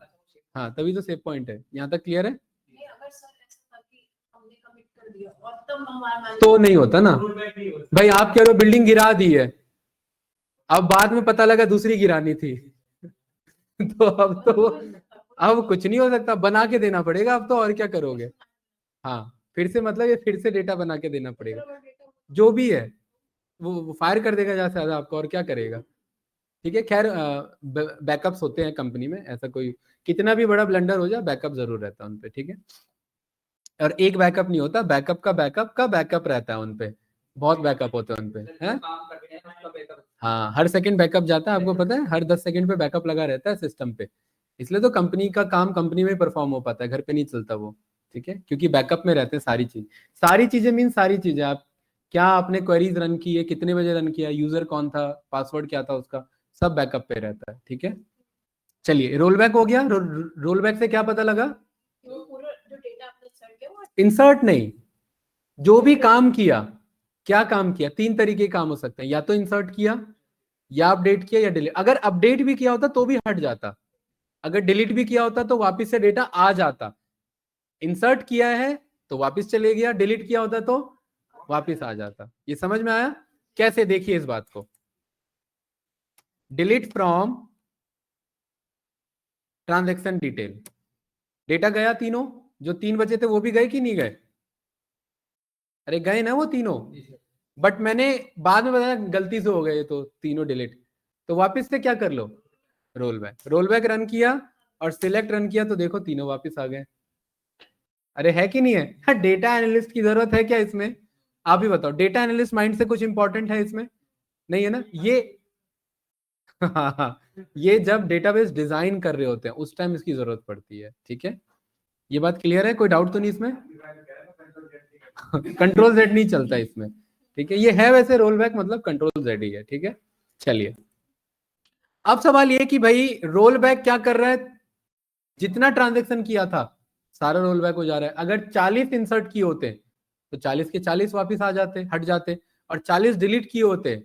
हाँ, तभी तो सेव पॉइंट है। यहाँ तक क्लियर है? नहीं अगर सर ऐसा था कि हमने कमिट कर दिया और तब हमारा तो नहीं होता ना भाई। आप कह रहे हो बिल्डिंग गिरा दी है, अब बाद में पता लगा दूसरी गिरानी थी तो अब कुछ नहीं हो सकता, बना के देना पड़ेगा अब तो। और क्या करोगे? हाँ, फिर से मतलब ये फिर से डेटा बना के देना पड़ेगा। जो भी है वो फायर कर देगा ज्यादा से ज्यादा आपको, और क्या करेगा। ठीक है, खैर बैकअप्स होते हैं कंपनी में, ऐसा कोई कितना भी बड़ा ब्लंडर हो जाए बैकअप जरूर रहता है उनपे। ठीक है, और एक बैकअप नहीं होता, बैकअप का बैकअप रहता है उनपे। बहुत बैकअप होते हैं उनपे, हैं? काम करते हैं उसका बैकअप। हाँ, हर सेकंड बैकअप जाता है, आपको पता है। हर 10 सेकंड पे बैकअप लगा रहता है सिस्टम पे। इसलिए तो कंपनी का काम कंपनी में परफॉर्म हो पाता है, घर पे नहीं चलता वो। ठीक है, क्योंकि बैकअप में रहते हैं सारी चीज। सारी चीजें मीन सारी चीजें। आप क्या आपने क्वेरीज रन की है, कितने बजे रन किया, यूजर कौन था, पासवर्ड क्या था उसका, सब बैकअप पे रहता है। ठीक है, चलिए रोल बैक हो गया। रोल बैक से क्या पता लगा? वो पूरा जो डेटा आपने सर्च किया वो इंसर्ट नहीं, जो भी काम किया। क्या काम किया? 3 तरीके के काम हो सकते हैं, या तो इंसर्ट किया, या अपडेट किया, या डिलीट। अगर अपडेट भी किया होता तो भी हट जाता, अगर डिलीट भी किया होता तो वापस से डेटा आ जाता। इंसर्ट किया है तो वापस चले गया, डिलीट किया होता तो वापस आ जाता। ये समझ में आया? कैसे, देखिए इस बात को। Delete from transaction detail, data गया तीनों, जो 3 बचे थे वो भी गए कि नहीं गए? अरे गए ना वो तीनों। बट मैंने बाद में बताया गलती से हो गए तो तीनों डिलीट। तो वापस से क्या कर लो? Roll back. Roll back run किया और सिलेक्ट रन किया तो देखो तीनों वापस आ गए। अरे है कि नहीं है? डेटा एनालिस्ट की जरूरत है क्या इसमें? आप ही बताओ, डेटा एनालिस्ट माइंड से कुछ इंपॉर्टेंट है इसमें? नहीं है ना ये ये जब डेटाबेस डिजाइन कर रहे होते हैं उस टाइम इसकी जरूरत पड़ती है। ठीक है, ये बात क्लियर है? कोई डाउट तो नहीं इसमें? कंट्रोल जेड नहीं चलता इसमें। ठीक है, ये है वैसे रोल बैक मतलब कंट्रोल जेड ही है। ठीक है, चलिए अब सवाल ये कि भाई रोल बैक क्या कर रहा है? जितना ट्रांजेक्शन किया था सारा रोल बैक हो जा रहा है। अगर 40 इंसर्ट किए होते तो 40 के 40 वापस आ जाते, हट जाते। और 40 डिलीट किए होते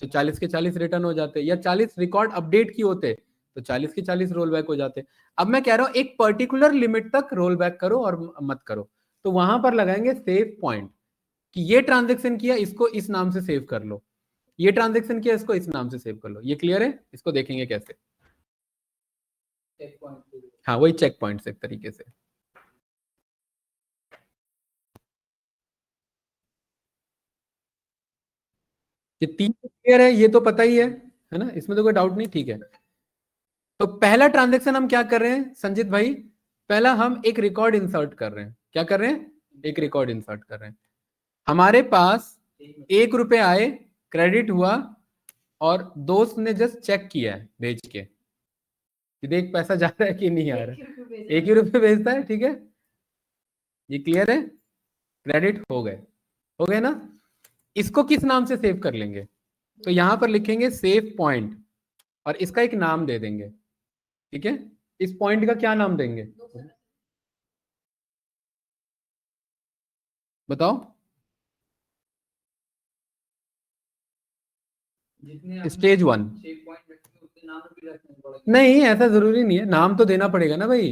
तो 40 के 40 रिटर्न हो जाते, या 40 रिकॉर्ड अपडेट किए होते तो 40 के 40 रोल बैक हो जाते। अब मैं कह रहा हूं एक पर्टिकुलर लिमिट तक रोल बैक करो और मत करो। तो वहां पर लगाएंगे सेव पॉइंट कि ये ट्रांजेक्शन किया इसको इस नाम से सेव कर लो, ये ट्रांजेक्शन किया इसको इस नाम से सेव कर लो। ये क्लियर है? इसको देखेंगे कैसे। Check point. हाँ, वही चेक पॉइंट्स एक तरीके से। ये 3 क्लियर है, ये तो पता ही है ना, इसमें तो कोई डाउट नहीं। ठीक है, तो पहला ट्रांजेक्शन हम क्या कर रहे हैं संजीत भाई? पहला हम एक रिकॉर्ड इंसर्ट कर रहे हैं। क्या कर रहे हैं? एक रिकॉर्ड इंसर्ट कर रहे हैं। हमारे पास 1 रुपए आए, क्रेडिट हुआ, और दोस्त ने जस्ट चेक किया है भेज के कि देख पैसा जा रहा है कि नहीं आ रहा है। 1 ही रुपए भेजता है। ठीक है, ये क्लियर है? क्रेडिट हो गए ना। इसको किस नाम से सेव कर लेंगे? तो यहां पर लिखेंगे सेव पॉइंट और इसका एक नाम दे देंगे। ठीक है, इस पॉइंट का क्या नाम देंगे बताओ? जितने स्टेज 1। चेक पॉइंट रखे होते नाम भी रखने पड़ेंगे। नहीं, ऐसा जरूरी नहीं है, नाम तो देना पड़ेगा ना भाई,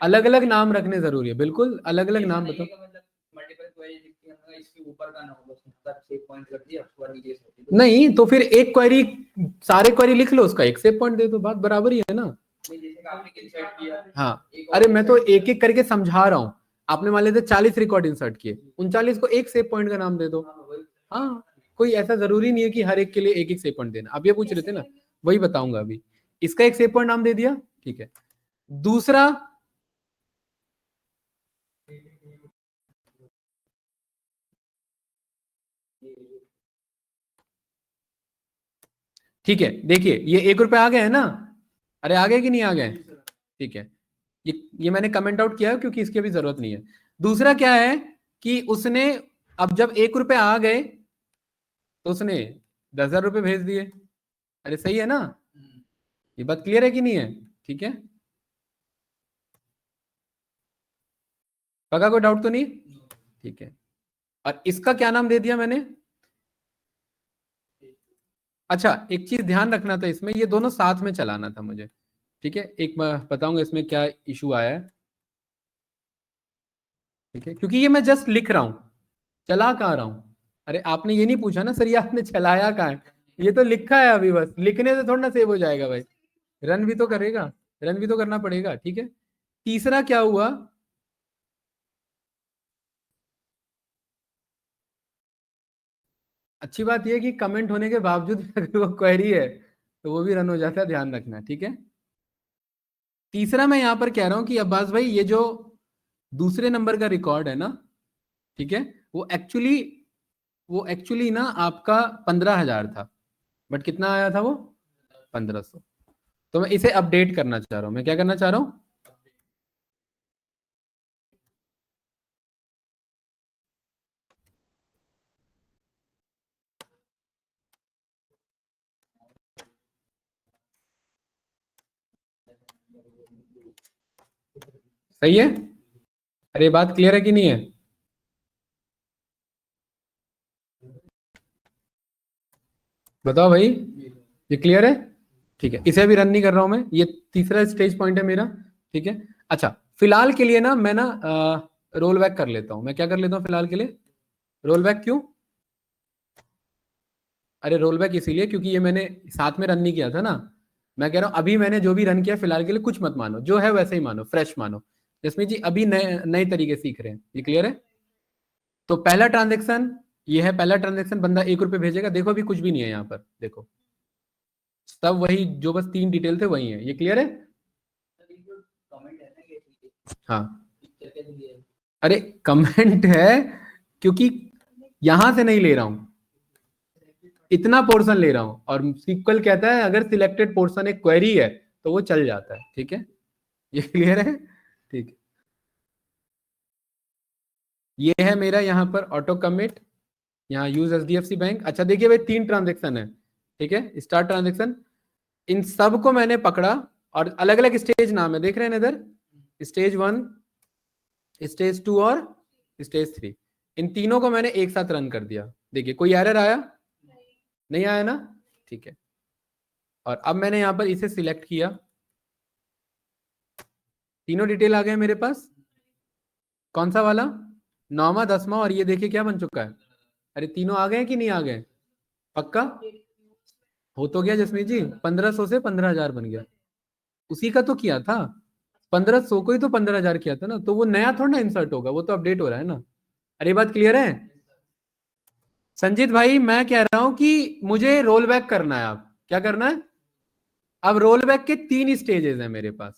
अलग अलग नाम रखने जरूरी है, बिल्कुल अलग अलग नाम बताओ। मल्टीपल क्वेरी लिखती है, इसके ऊपर का ना हो, बस मतलब सेव पॉइंट कर दिया, उसके बाद नीचे से नहीं तो फिर एक क्वेरी, सारे क्वेरी लिख लो, उसका एक सेव पॉइंट दे दो, बात बराबर ही है ना। जैसे कि आपने इंसर्ट किया। हाँ, अरे मैं तो एक एक करके समझा रहा हूँ, आपने मान लेते 40 रिकॉर्ड इंसर्ट किए, 39 को एक सेव पॉइंट का नाम दे दो। हाँ, कोई ऐसा जरूरी नहीं है कि हर एक के लिए एक एक सेव पॉइंट देना, आप ये पूछ रहे थे ना, वही बताऊंगा अभी। इसका एक सेव पॉइंट नाम दे दिया, ठीक है। दूसरा, ठीक है, देखिए ये 1 रुपए आ गए है ना, अरे आ गए कि नहीं आ गए, ठीक है। ये मैंने कमेंट आउट किया क्योंकि इसकी अभी जरूरत नहीं है। दूसरा क्या है कि उसने, अब जब 1 रुपए आ गए तो उसने 10,000 रुपए भेज दिए, अरे सही है ना, ये बात क्लियर है कि नहीं है, ठीक है, पक्का, कोई डाउट तो नहीं, ठीक है। और इसका क्या नाम दे दिया मैंने, अच्छा एक चीज ध्यान रखना था इसमें, ये दोनों साथ में चलाना था मुझे, ठीक है, एक मैं बताऊंगा इसमें क्या इशू आया है, ठीक है, क्योंकि ये मैं जस्ट लिख रहा हूं, चला कहाँ रहा हूं, अरे आपने ये नहीं पूछा ना सर ये आपने चलाया कहाँ है, ये तो लिखा है अभी, बस लिखने से थोड़ा ना सेव हो जाएगा भाई, रन भी तो करेगा, रन भी तो करना पड़ेगा, ठीक है। तीसरा क्या हुआ, अच्छी बात यह कि कमेंट होने के बावजूद अगर वो क्वेरी है तो वो भी रन हो जाता है, ध्यान रखना, ठीक है। तीसरा मैं यहां पर कह रहा हूं कि अब्बास भाई ये जो दूसरे नंबर का रिकॉर्ड है ना, ठीक है, वो एक्चुअली ना आपका 15,000 था, बट कितना आया था वो 1,500, तो मैं इसे अपडेट करना चाह रहा हूं, मैं क्या करना चाह रहा हूं, सही है, अरे बात क्लियर है कि नहीं है, बताओ भाई, ये क्लियर है, ठीक है, इसे भी रन नहीं कर रहा हूं मैं, ये तीसरा स्टेज पॉइंट है मेरा, ठीक है। अच्छा फिलहाल के लिए ना मैं ना रोल बैक कर लेता हूं, मैं क्या कर लेता हूं फिलहाल के लिए, रोल बैक क्यों, अरे रोल बैक इसीलिए क्योंकि ये मैंने साथ में रन नहीं किया था ना, मैं कह रहा हूं अभी मैंने जो भी रन किया फिलहाल के लिए कुछ मत मानो, जो है वैसे ही मानो, फ्रेश मानो, जसमीत जी अभी नए नए तरीके सीख रहे हैं, ये क्लियर है। तो पहला ट्रांजेक्शन ये है, पहला ट्रांजेक्शन बंदा 1 रुपए भेजेगा, देखो अभी कुछ भी नहीं है यहाँ पर, देखो सब वही जो बस 3 डिटेल थे वही है, ये क्लियर है। कमेंट है ना कि हाँ, पिक्चर के लिए अरे कमेंट है क्योंकि यहां से नहीं ले रहा हूं, इतना पोर्शन ले रहा हूं, और सीक्वल कहता है अगर सिलेक्टेड पोर्शन एक क्वेरी है तो वो चल जाता है, ठीक है, ये क्लियर है, ठीक है। ये है मेरा यहाँ पर ऑटो कमिट, यहाँ यूज एचडीएफसी बैंक, अच्छा देखिए भाई 3 ट्रांजेक्शन है, ठीक है, स्टार्ट ट्रांजेक्शन, इन सब को मैंने पकड़ा और अलग अलग स्टेज नाम है, देख रहे हैं इधर, स्टेज 1, स्टेज 2 और स्टेज 3, इन तीनों को मैंने एक साथ रन कर दिया, देखिए कोई एरर आया, नहीं आया ना, ठीक है। और अब मैंने यहां पर इसे सिलेक्ट किया, तीनों डिटेल आ गए मेरे पास, कौन सा वाला, 9वां 10वां, और ये देखिए क्या बन चुका है, अरे तीनों आ गए कि नहीं आ गए, पक्का हो तो गया जसमीत जी, 1,500 से 15,000 बन गया, उसी का तो किया था, 1,500 को ही तो 15,000 किया था ना, तो वो नया थोड़ा ना इंसर्ट होगा, वो तो अपडेट हो रहा है ना, अरे बात क्लियर है। संजीत भाई मैं कह रहा हूं कि मुझे रोल बैक करना है, आप क्या करना है, अब रोल बैक के 3 स्टेजेस हैं मेरे पास,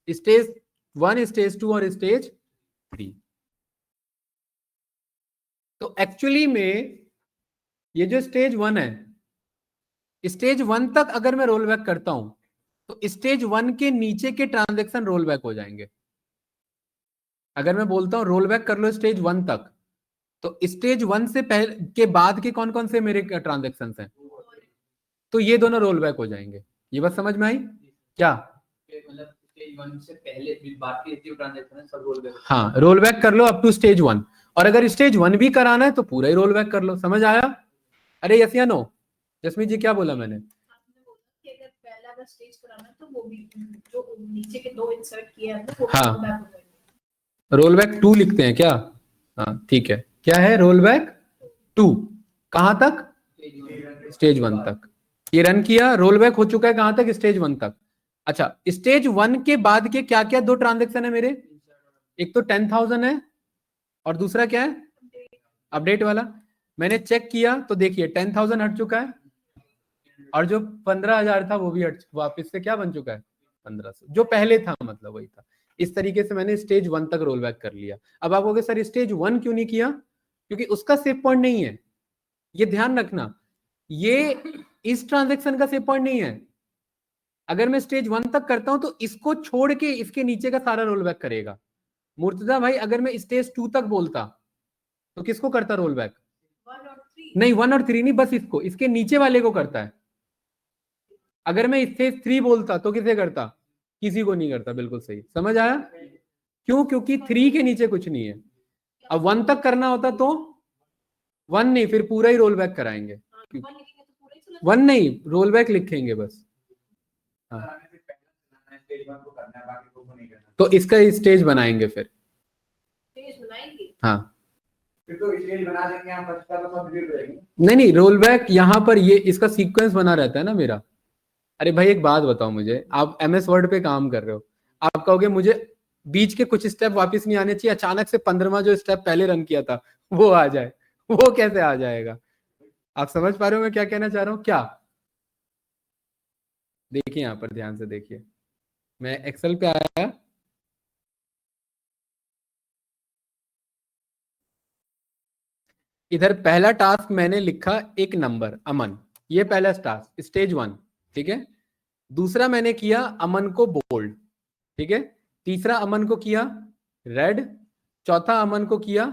स्टेज 1, स्टेज 2 और स्टेज 3, तो एक्चुअली में ये जो स्टेज 1 है, स्टेज 1 तक अगर मैं रोल बैक करता हूं तो स्टेज 1 के नीचे के ट्रांजेक्शन रोल बैक हो जाएंगे, अगर मैं बोलता हूं रोल बैक कर लो स्टेज 1 तक, तो स्टेज 1 से पहले के बाद के कौन कौन से मेरे ट्रांजेक्शन हैं, तो ये दोनों रोल बैक हो जाएंगे, ये बात समझ में आई क्या, मतलब स्टेज 1 से पहले भी बाकी जो ट्रांजैक्शन है सब रोल बैक, हाँ रोल बैक कर लो अप टू स्टेज 1, और अगर स्टेज 1 भी कराना है तो पूरा ही रोल बैक कर लो, समझ आया, अरे यस या नो, जसमीत जी क्या बोला मैंने, आपने बोला कि अगर पहला अगर स्टेज कराना है तो वो भी जो नीचे के दो इंसर्ट किए हैं वो हाँ। rollback हो जाएंगे। रोल बैक 2 लिखते हैं क्या? हाँ ठीक है, क्या है रोल बैक 2? कहां तक? स्टेज 1 तक। ये रन किया, रोल बैक हो चुका है कहां तक? स्टेज 1 तक। अच्छा, स्टेज 1 के बाद के क्या क्या दो ट्रांजेक्शन है मेरे? एक तो 10,000 है और दूसरा क्या है? अपडेट वाला। मैंने चेक किया तो देखिए 10,000 हट चुका है और जो 15,000 था वो भी हट, वापस से क्या बन चुका है? 1500, जो पहले था मतलब वही था। इस तरीके से मैंने स्टेज 1 तक रोल बैक कर लिया। अब आप कहोगे सर स्टेज 1 क्यों नहीं किया? क्योंकि उसका सेव पॉइंट नहीं है, ये ध्यान रखना, ये इस ट्रांजेक्शन का सेव पॉइंट नहीं है। अगर मैं स्टेज 1 तक करता हूं तो इसको छोड़ के इसके नीचे का सारा रोल बैक करेगा। मुर्तजा भाई अगर मैं स्टेज 2 तक बोलता तो किसको करता रोल बैक? 1 और 3 नहीं 1 और 3 नहीं, बस इसको, इसके नीचे वाले को करता है। अगर मैं स्टेज 3 बोलता तो किसे करता? किसी को नहीं करता। बिल्कुल सही, समझ आया? क्यों? क्योंकि 3 के नीचे कुछ नहीं है। अब 1 तक करना होता तो 1 नहीं, फिर पूरा ही रोल बैक कराएंगे। 1 लिखेंगे तो पूरा ही चला 1 नहीं, रोल बैक लिखेंगे बस। हाँ। तो इसका स्टेज बनाएंगे फिर। स्टेज बनाएंगे। हाँ फिर तो स्टेज बना देंगे हम, बचता तो सब डिलीट हो जाएंगे। नहीं रोल बैक यहाँ पर ये इसका सीक्वेंस बना रहता है ना मेरा। अरे भाई एक बात बताओ मुझे, आप एमएस वर्ड पे काम कर रहे हो, आप कहोगे मुझे बीच के कुछ स्टेप वापस नहीं आने चाहिए, अचानक से 15वां जो स्टेप पहले रन किया था वो आ जाए, वो कैसे आ जाएगा? आप समझ पा रहे हो मैं क्या कहना चाह रहा हूँ क्या? देखिए यहाँ पर ध्यान से देखिए, मैं एक्सेल पे आया, इधर पहला टास्क मैंने लिखा एक नंबर अमन, ये पहला टास्क स्टेज 1, ठीक है। दूसरा मैंने किया अमन को बोल्ड, ठीक है। तीसरा अमन को किया रेड, चौथा अमन को किया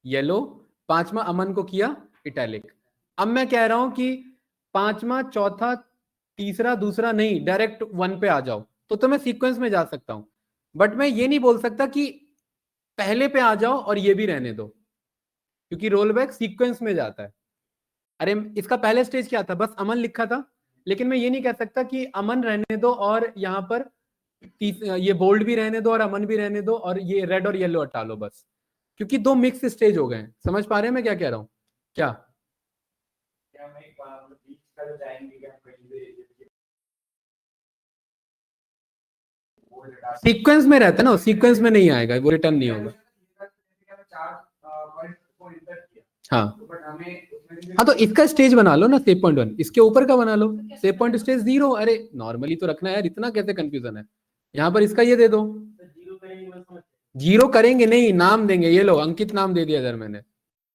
येलो, पांचवा अमन को किया इटैलिक। अब मैं कह रहा हूं कि पांचवा, चौथा, तीसरा, दूसरा नहीं, डायरेक्ट 1 पे आ जाओ, तो मैं सीक्वेंस में जा सकता हूं। बट मैं ये नहीं बोल सकता कि पहले पे आ जाओ और ये भी रहने दो, क्योंकि रोल बैक सीक्वेंस में जाता है। अरे इसका पहले स्टेज क्या था? बस अमन लिखा था, लेकिन मैं ये नहीं कह सकता कि अमन रहने दो और यहाँ पर ये बोल्ड भी रहने दो और अमन भी रहने दो और ये रेड और येलो हटा लो बस, क्योंकि दो मिक्स स्टेज हो गए हैं। समझ पा रहे हैं मैं क्या कह रहा हूँ क्या? बीच का जो जाएंगे क्या कहीं से सीक्वेंस में रहता है ना, सीक्वेंस में नहीं आएगा, वो रिटर्न नहीं होगा। हाँ हाँ, तो इसका स्टेज बना लो ना, सेव पॉइंट 1, इसके ऊपर का बना लो सेव पॉइंट स्टेज 0। अरे नॉर्मली तो रखना है यार, इतना कैसे कंफ्यूजन है? यहाँ पर इसका ये दे दो, 0 करेंगे नहीं, नाम देंगे। ये लो अंकित नाम दे दिया इधर मैंने।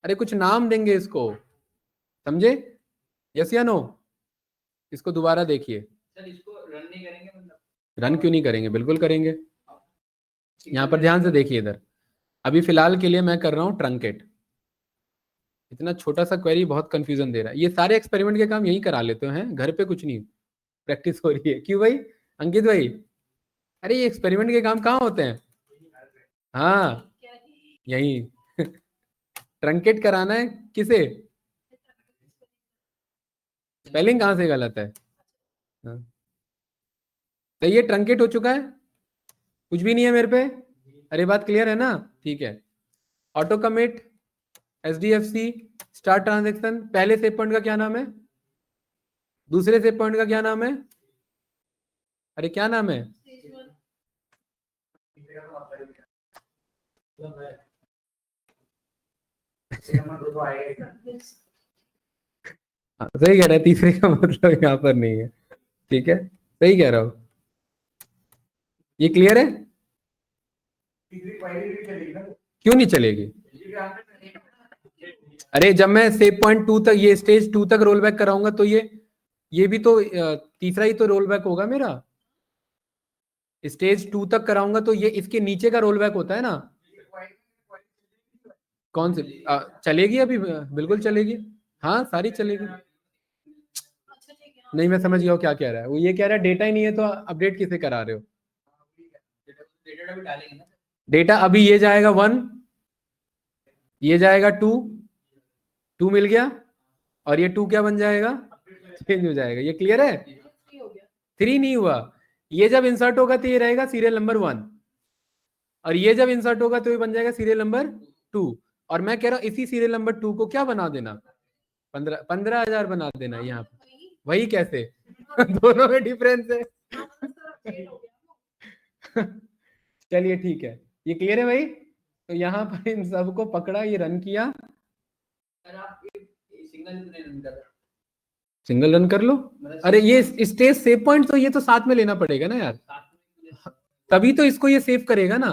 अरे कुछ नाम देंगे इसको, समझे? यस या नो? इसको दोबारा देखिए। सर इसको रन नहीं करेंगे मतलब? रन क्यों नहीं करेंगे, बिल्कुल करेंगे। यहाँ पर ध्यान से देखिए, इधर अभी फिलहाल के लिए मैं कर रहा हूँ ट्रंकेट। इतना छोटा सा क्वेरी बहुत कंफ्यूजन दे रहा है। ये सारे एक्सपेरिमेंट के काम यही करा लेते हैं, घर पे कुछ नहीं प्रैक्टिस हो रही है। क्यों भाई अंकित भाई? अरे ये एक्सपेरिमेंट के काम कहाँ होते हैं? हाँ यही ट्रंकेट कराना है। किसे? स्पेलिंग कहाँ से गलत है? हाँ। तो ये ट्रंकेट हो चुका है, कुछ भी नहीं है मेरे पे। अरे बात क्लियर है ना? ठीक है। Auto commit, SDFC, start transaction. पहले सेव पॉइंट का क्या नाम है? दूसरे सेव पॉइंट का क्या नाम है? अरे क्या नाम है? हाँ, सही कह रहा है, तीसरे का मतलब यहाँ पर नहीं है। ठीक है, सही कह रहा हूँ। ये क्लियर है? क्यों नहीं चलेगी? अरे जब मैं सेव पॉइंट 2 तक, ये स्टेज 2 तक रोल बैक कराऊंगा तो ये भी तो तीसरा ही तो रोल बैक होगा मेरा। स्टेज 2 तक कराऊंगा तो ये इसके नीचे का रोल बैक होता है ना। कौन से चलेगी? अभी बिल्कुल चलेगी, हाँ सारी चलेगी। नहीं मैं समझ गया हूँ क्या कह रहा है वो। ये कह रहा है डेटा ही नहीं है तो अपडेट किसे करा रहे हो? डेटा भी डालेंगे ना। डेटा अभी ये जाएगा 1, ये जाएगा 2 मिल गया और ये 2 क्या बन जाएगा? चेंज हो जाएगा। ये क्लियर है? फ्री हो गया। 3 नहीं हुआ। ये जब इंसर्ट होगा तो ये रहेगा सीरियल नंबर 1, और ये जब इंसर्ट होगा तो ये बन जाएगा सीरियल नंबर 2। और मैं कह रहा हूं इसी सीरियल नंबर 2 को क्या बना देना, 15,000 बना देना यहाँ पे। वही कैसे? दोनों में डिफरेंस है। चलिए ठीक है, ये क्लियर है भाई। तो यहाँ पर इन सबको पकड़ा, ये रन किया, अगर आप सिंगल रन कर रहे हो, सिंगल रन कर लो। अरे ये स्टेज सेव पॉइंट तो ये तो साथ में लेना पड़ेगा ना यार, तभी तो इसको ये सेव करेगा ना।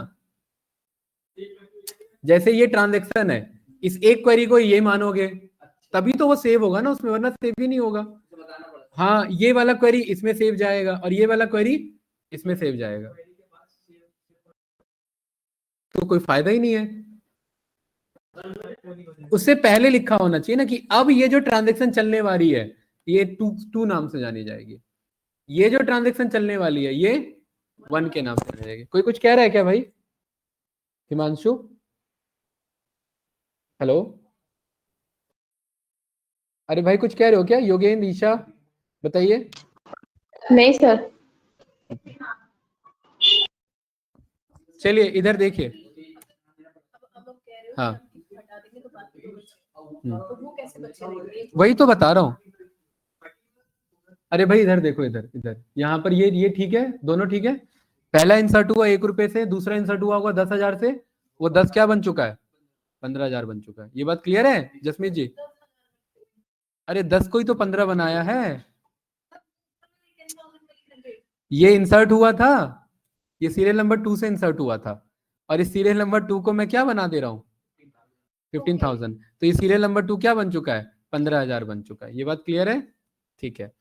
जैसे ये ट्रांजैक्शन है, इस एक क्वेरी को ये मानोगे तभी तो वो सेव होगा ना उसमें, वरना सेव ही नहीं होगा। बताना पड़ता हाँ, ये वाला क्वेरी इसमें सेव जाएगा और ये वाला क्वेरी इसमें सेव जाएगा, तो कोई फायदा ही नहीं है। उससे पहले लिखा होना चाहिए ना कि अब ये जो ट्रांजैक्शन चलने वाली है ये टू नाम से जानी जाएगी, ये जो ट्रांजैक्शन चलने वाली है ये 1 के नाम से जानी जाएगी। कोई कुछ कह रहा है क्या भाई? हिमांशु, हेलो? अरे भाई कुछ कह रहे हो क्या? योगेंद्र, ईशा, बताइए। नहीं सर। चलिए इधर देखिए। अब आप कह रहे हो हाँ। कि हम हटा देंगे तो बाकी तो बचेगा। तो वो कैसे बचेगा? वही तो बता रहा हूँ। अरे भाई इधर देखो, इधर इधर यहाँ पर ये ठीक है, दोनों ठीक है। पहला इंसर्ट हुआ 1 रुपए से, दूसरा इंसर्ट हुआ होगा 10,000 से, वो 10 क्या बन चुका है? 15,000 बन चुका है। ये बात क्लियर है जसमीत जी? अरे 10 को ही तो 15 बनाया है। ये इंसर्ट हुआ था, ये सीरियल नंबर 2 से इंसर्ट हुआ था, और इस सीरियल नंबर 2 को मैं क्या बना दे रहा हूँ? 15,000। तो ये सीरियल नंबर 2 क्या बन चुका है? 15,000 बन चुका है। ये बात क्लियर है? ठीक है।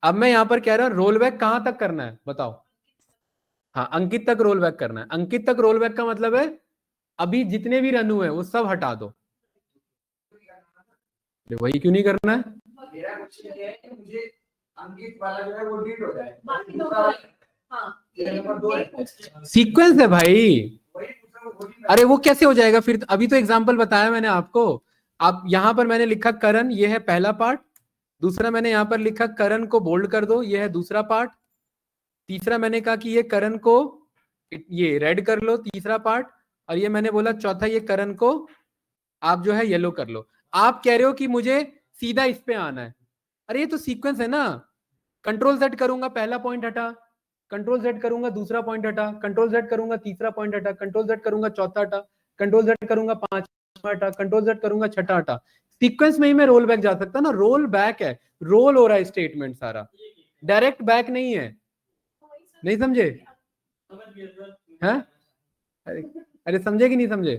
अब मैं यहाँ पर कह रहा हूँ रोल बैक कहां तक करना है बताओ? हाँ, अंकित तक रोल बैक करना है। अंकित तक रोल बैक का मतलब है अभी जितने भी रन हुए हैं वो सब हटा दो। वही क्यों नहीं करना है? मेरा क्वेश्चन ये है कि मुझे अंकित वाला जो है वो डिलीट हो जाए, बाकी तो हाँ, ये नंबर 2 है, सीक्वेंस है भाई। वही पूछ रहा हूँ, वो नहीं अरे वो कैसे हो जाएगा फिर? अभी तो एग्जांपल बताया मैंने आपको। आप यहाँ पर मैंने लिखा करण, ये है पहला पार्ट। दूसरा मैंने यहाँ पर लिखा करण को बोल्ड कर दो, ये है दूसरा पार्ट। तीसरा मैंने कहा कि ये करण को ये रेड कर लो, तीसरा पार्ट। और ये मैंने बोला चौथा ये करण को आप जो है येलो कर लो। आप कह रहे हो कि मुझे सीधा इस पे आना है। अरे ये तो सीक्वेंस है ना। कंट्रोल Z करूंगा, पहला पॉइंट हटा, कंट्रोल Z करूंगा, दूसरा पॉइंट हटा, कंट्रोल Z करूंगा, तीसरा पॉइंट हटा, कंट्रोल Z करूंगा, चौथा हटा, कंट्रोल Z करूंगा, पांचवा हटा, कंट्रोल Z करूंगा, छठा हटा। सीक्वेंस में ही मैं रोल बैक जा सकता ना। रोल बैक है, रोल हो रहा है स्टेटमेंट सारा, डायरेक्ट बैक नहीं है। नहीं समझे? हैं? अरे अरे समझे कि नहीं समझे?